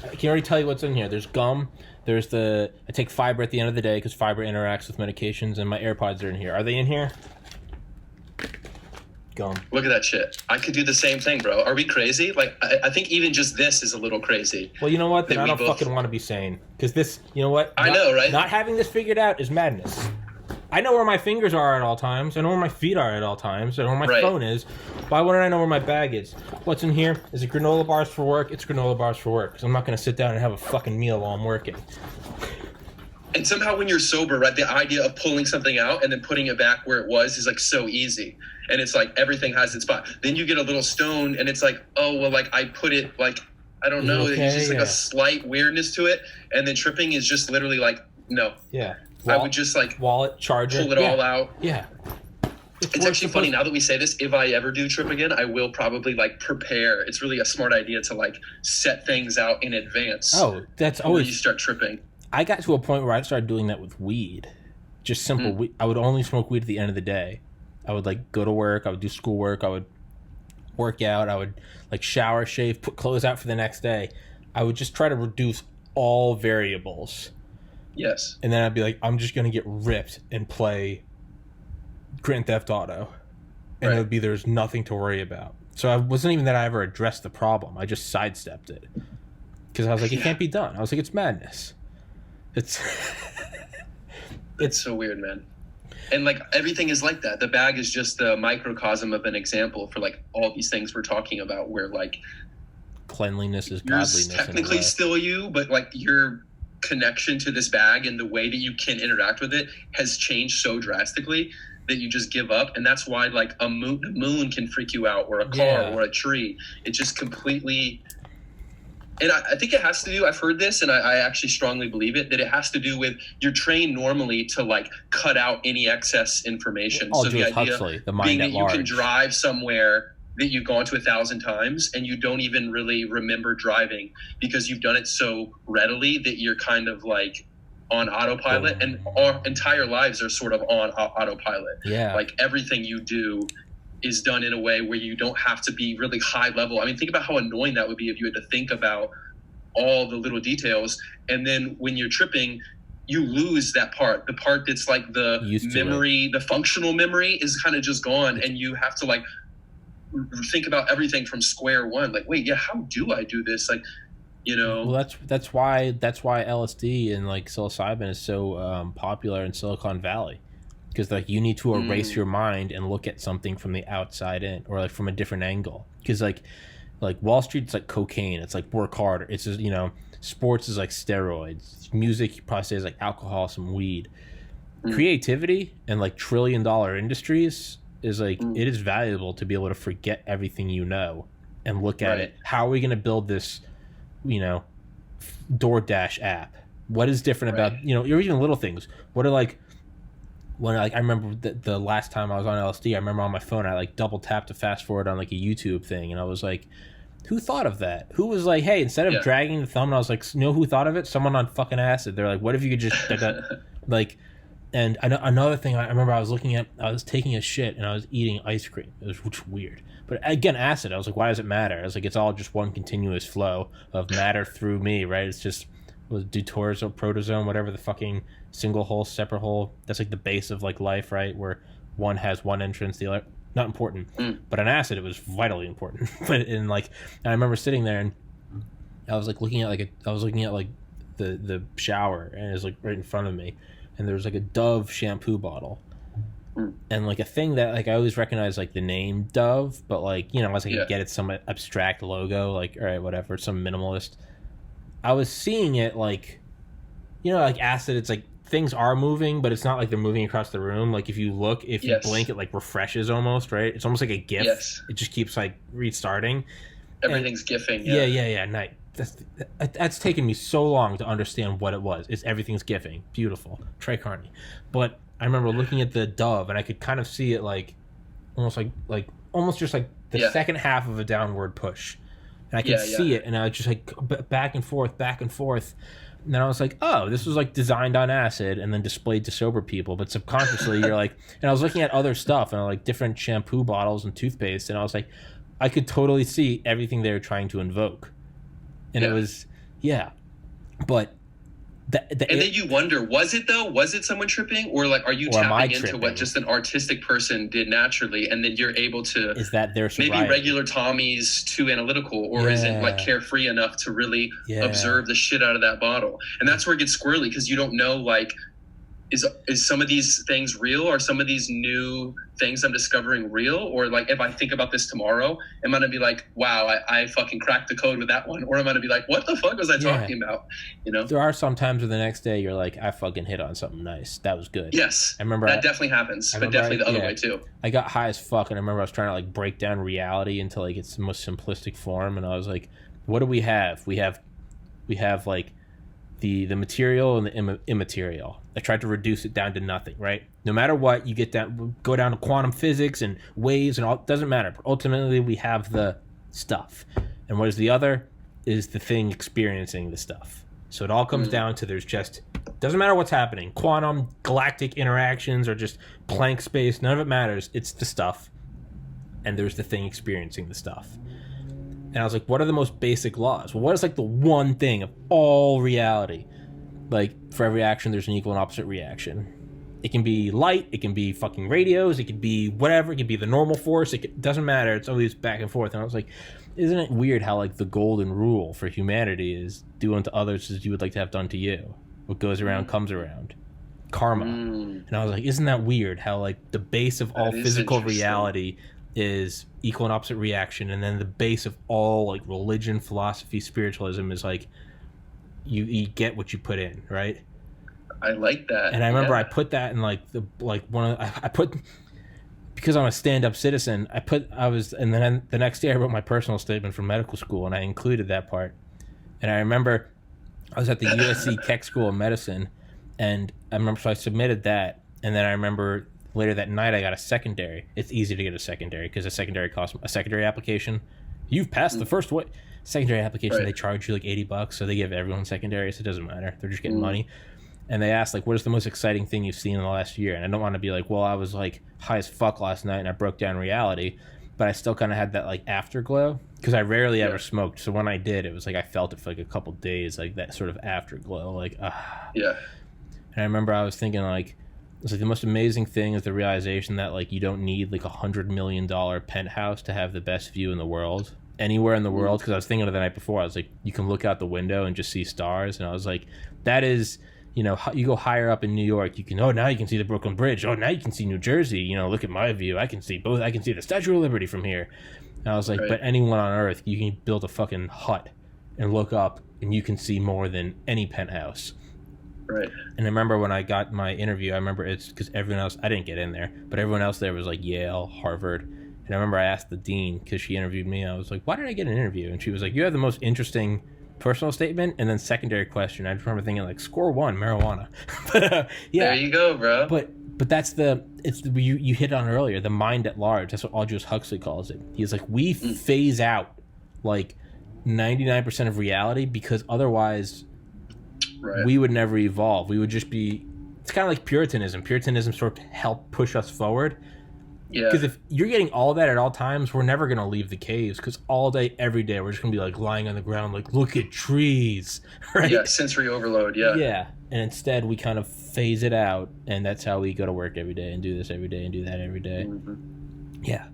I can already tell you what's in here. There's gum. I take fiber at the end of the day because fiber interacts with medications, and my AirPods are in here. Are they in here? Gum. Look at that shit. I could do the same thing, bro. Are we crazy? Like, I think even just this is a little crazy. Well, you know what? Then I don't fucking want to be sane. Because this, you know what? I know, right? Not having this figured out is madness. I know where my fingers are at all times. I know where my feet are at all times. I know where my phone is. Why wouldn't I know where my bag is? What's in here? Is it granola bars for work? It's granola bars for work. Because I'm not going to sit down and have a fucking meal while I'm working. And somehow when you're sober, right, the idea of pulling something out and then putting it back where it was is like so easy. And it's like everything has its spot. Then you get a little stoned and it's like, oh, well, like I put it like, I don't know. Okay, there's just like a slight weirdness to it. And then tripping is just literally like, no. Yeah. I would just like wallet, charger, pull it all out. Yeah. It's actually funny now that we say this. If I ever do trip again, I will probably like prepare. It's really a smart idea to like set things out in advance. Oh, that's always you start tripping. I got to a point where I started doing that with weed, just simple weed. I would only smoke weed at the end of the day. I would like go to work. I would do schoolwork. I would work out. I would like shower, shave, put clothes out for the next day. I would just try to reduce all variables. Yes. And then I'd be like, I'm just going to get ripped and play Grand Theft Auto. And it would be, there's nothing to worry about. So it wasn't even that I ever addressed the problem. I just sidestepped it. Because I was like, it can't be done. I was like, it's madness. It's so weird, man. And like everything is like that. The bag is just a microcosm of an example for like all these things we're talking about, where like cleanliness is you're godliness. technically still you, but like your connection to this bag and the way that you can interact with it has changed so drastically that you just give up. And that's why like the moon can freak you out, or a car or a tree. It just completely. And I think it has to do, I've heard this, and I actually strongly believe it, that it has to do with you're trained normally to like cut out any excess information. So the idea Huxley, the mind being that at large. You can drive somewhere that you've gone to 1,000 times and you don't even really remember driving because you've done it so readily that you're kind of like on autopilot, and our entire lives are sort of on autopilot. Yeah. Like everything you do is done in a way where you don't have to be really high level. I mean, think about how annoying that would be if you had to think about all the little details. And then when you're tripping, you lose that part. The part that's like the memory, the functional memory is kind of just gone. And you have to like think about everything from square one. Like, wait, how do I do this? Like, you know. Well, that's why LSD and like psilocybin is so popular in Silicon Valley. Because like you need to erase your mind and look at something from the outside in, or like from a different angle. Because like Wall Street's like cocaine. It's like work harder. It's just, you know, sports is like steroids. Music, you probably say, is like alcohol, some weed. Creativity and like $1 trillion industries is like it is valuable to be able to forget everything you know and look at it. How are we going to build this, you know, DoorDash app? What is different about, you know, or even little things? What are like. When I remember the last time I was on LSD, I remember on my phone I like double tapped to fast forward on like a YouTube thing, and I was like, who thought of that? Who was like, hey, instead of dragging the thumb, and I was like, you know who thought of it? Someone on fucking acid. They're like, what if you could just like, and another thing I remember I was taking a shit and I was eating ice cream. It was weird, but again, acid. I was like, why does it matter? I was like, it's all just one continuous flow of matter through me, right? It's just deuteroso, protosome, whatever the fucking single hole, separate hole. That's like the base of like life, right? Where one has one entrance, the other not important. But on acid, it was vitally important. But in like, and I remember sitting there and I was like looking at the shower, and it was like right in front of me, and there was like a Dove shampoo bottle. And like a thing that like I always recognize like the name Dove, but like, you know, unless I could get it some abstract logo, like all right, whatever, some minimalist. I was seeing it like, you know, like acid, it's like things are moving, but it's not like they're moving across the room. Like if you look, if you blink, it like refreshes almost, right? It's almost like a GIF. Yes. It just keeps like restarting. Everything's GIFing. Yeah. Nice. That's taken me so long to understand what it was. It's everything's GIFing. Beautiful. Trey Carney. But I remember looking at the Dove and I could kind of see it like almost just like the second half of a downward push. And I could see it, and I was just like back and forth. And then I was like, oh, this was like designed on acid and then displayed to sober people. But subconsciously, you're like, and I was looking at other stuff and like different shampoo bottles and toothpaste, and I was like, I could totally see everything they were trying to invoke. And it was, but and then you wonder, was it though? Was it someone tripping, or like, are you tapping into what just an artistic person did naturally, and then you're able to? Is that their sobriety? Maybe regular Tommy's too analytical, or is it like carefree enough to really observe the shit out of that bottle? And that's where it gets squirrely, because you don't know, like, is some of these things real? Are some of these new things I'm discovering real? Or like, if I think about this tomorrow, am I gonna be like, wow, I fucking cracked the code with that one? Or am I gonna be like, what the fuck was I talking about? You know? There are some times where the next day you're like, I fucking hit on something nice. That was good. Yes. I remember that definitely happens, but definitely the other way too. I got high as fuck, and I remember I was trying to like break down reality into like its most simplistic form, and I was like, what do we have? We have like the material and the immaterial. I tried to reduce it down to nothing, right? No matter what, you go down to quantum physics and waves and all, it doesn't matter. But ultimately, we have the stuff. And what is the other? Is the thing experiencing the stuff. So it all comes down to doesn't matter what's happening. Quantum, galactic interactions, or just blank space, none of it matters. It's the stuff. And there's the thing experiencing the stuff. And I was like, what are the most basic laws? Well, what is like the one thing of all reality? Like, for every action, there's an equal and opposite reaction. It can be light, it can be fucking radios, it could be whatever, it could be the normal force, it doesn't matter, it's always back and forth. And I was like, isn't it weird how like the golden rule for humanity is do unto others as you would like to have done to you? What goes around comes around. karma. And I was like, isn't that weird how like the base of all physical reality is equal and opposite reaction, and then the base of all like religion, philosophy, spiritualism is like you get what you put in, right? I like that. And I remember I put that in like I put, because I'm a stand-up citizen, and then the next day I wrote my personal statement from medical school, and I included that part. And I remember I was at the USC Keck School of Medicine, and I remember, so I submitted that, and then I remember later that night I got a secondary. It's easy to get a secondary because a secondary application. You've passed the first way. Secondary application, They charge you like $80, so they give everyone secondaries. So it doesn't matter. They're just getting money. And they asked, like, what is the most exciting thing you've seen in the last year? And I don't want to be like, well, I was like high as fuck last night and I broke down reality, but I still kind of had that like afterglow because I rarely ever smoked. So when I did, it was like I felt it for like a couple days, like that sort of afterglow, like yeah. And I remember I was thinking like, it's like the most amazing thing is the realization that like you don't need like $100 million penthouse to have the best view in the world, anywhere in the world. Because I was thinking of the night before, I was like, you can look out the window and just see stars, and I was like, that is. You know, you go higher up in New York, you can, now you can see the Brooklyn Bridge. Oh, now you can see New Jersey. You know, look at my view. I can see both. I can see the Statue of Liberty from here. And I was like, but anyone on Earth, you can build a fucking hut and look up, and you can see more than any penthouse. Right. And I remember when I got my interview, I remember it's because everyone else, I didn't get in there, but everyone else there was like Yale, Harvard. And I remember I asked the dean, because she interviewed me, I was like, why did I get an interview? And she was like, you have the most interesting personal statement, and then secondary question. I just remember thinking like, score one, marijuana. But yeah, there you go, bro. But that's you hit on earlier, the mind at large. That's what Aldous Huxley calls it. He's like, we phase out like 99% of reality because otherwise we would never evolve. We would just be. It's kind of like Puritanism. Puritanism sort of helped push us forward. Yeah. Because if you're getting all that at all times, we're never going to leave the caves, because all day, every day, we're just going to be like lying on the ground, like, look at trees, right? Yeah, sensory overload, yeah. Yeah, and instead we kind of phase it out, and that's how we go to work every day and do this every day and do that every day. Mm-hmm. Yeah.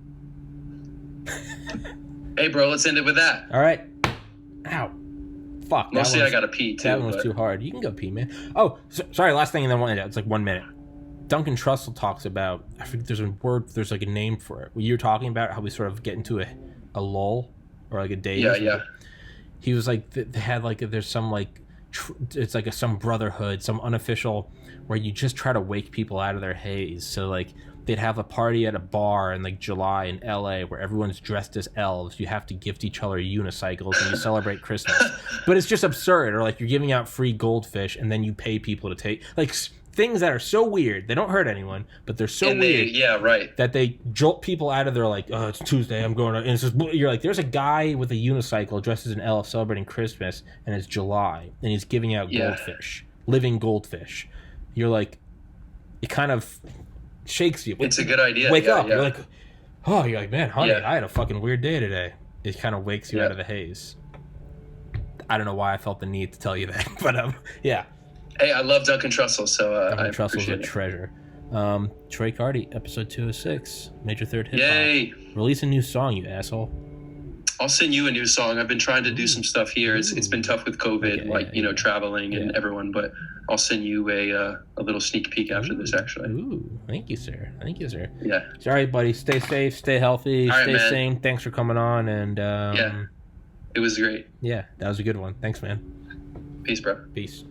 Hey, bro, let's end it with that. All right. Ow. Fuck. Mostly I got to pee, too. That one was too hard. You can go pee, man. Oh, sorry, last thing, and then we'll end it. It's like 1 minute. Duncan Trussell talks about, I forget, there's like a name for it. You were talking about how we sort of get into a lull or like a daze. Yeah. He was like, they had like, there's some like, it's like some brotherhood, some unofficial, where you just try to wake people out of their haze. So like they'd have a party at a bar in like July in LA where everyone's dressed as elves. You have to gift each other unicycles and you celebrate Christmas. But it's just absurd. Or like you're giving out free goldfish and then you pay people to take, like, things that are so weird. They don't hurt anyone, but they're so weird. Yeah, right. That they jolt people out of their like, oh, it's Tuesday, I'm going to. And it's just, you're like, there's a guy with a unicycle dressed as an elf celebrating Christmas, and it's July, and he's giving out goldfish, living goldfish. You're like, it kind of shakes you. It's a good idea. Wake up. Yeah. You're like, oh, you're like, man, honey, I had a fucking weird day today. It kind of wakes you out of the haze. I don't know why I felt the need to tell you that, but yeah. Hey, I love Duncan Trussell, so Duncan Trussell's a treasure. Trey Carney, episode 206, Major Third Hip Hop. Yay! Release a new song, you asshole. I'll send you a new song. I've been trying to do some stuff here. It's been tough with COVID, traveling and everyone, but I'll send you a little sneak peek after this, actually. Ooh, thank you, sir. Yeah. All right, buddy. Stay safe, stay healthy, stay sane. Thanks for coming on. And it was great. Yeah, that was a good one. Thanks, man. Peace, bro. Peace.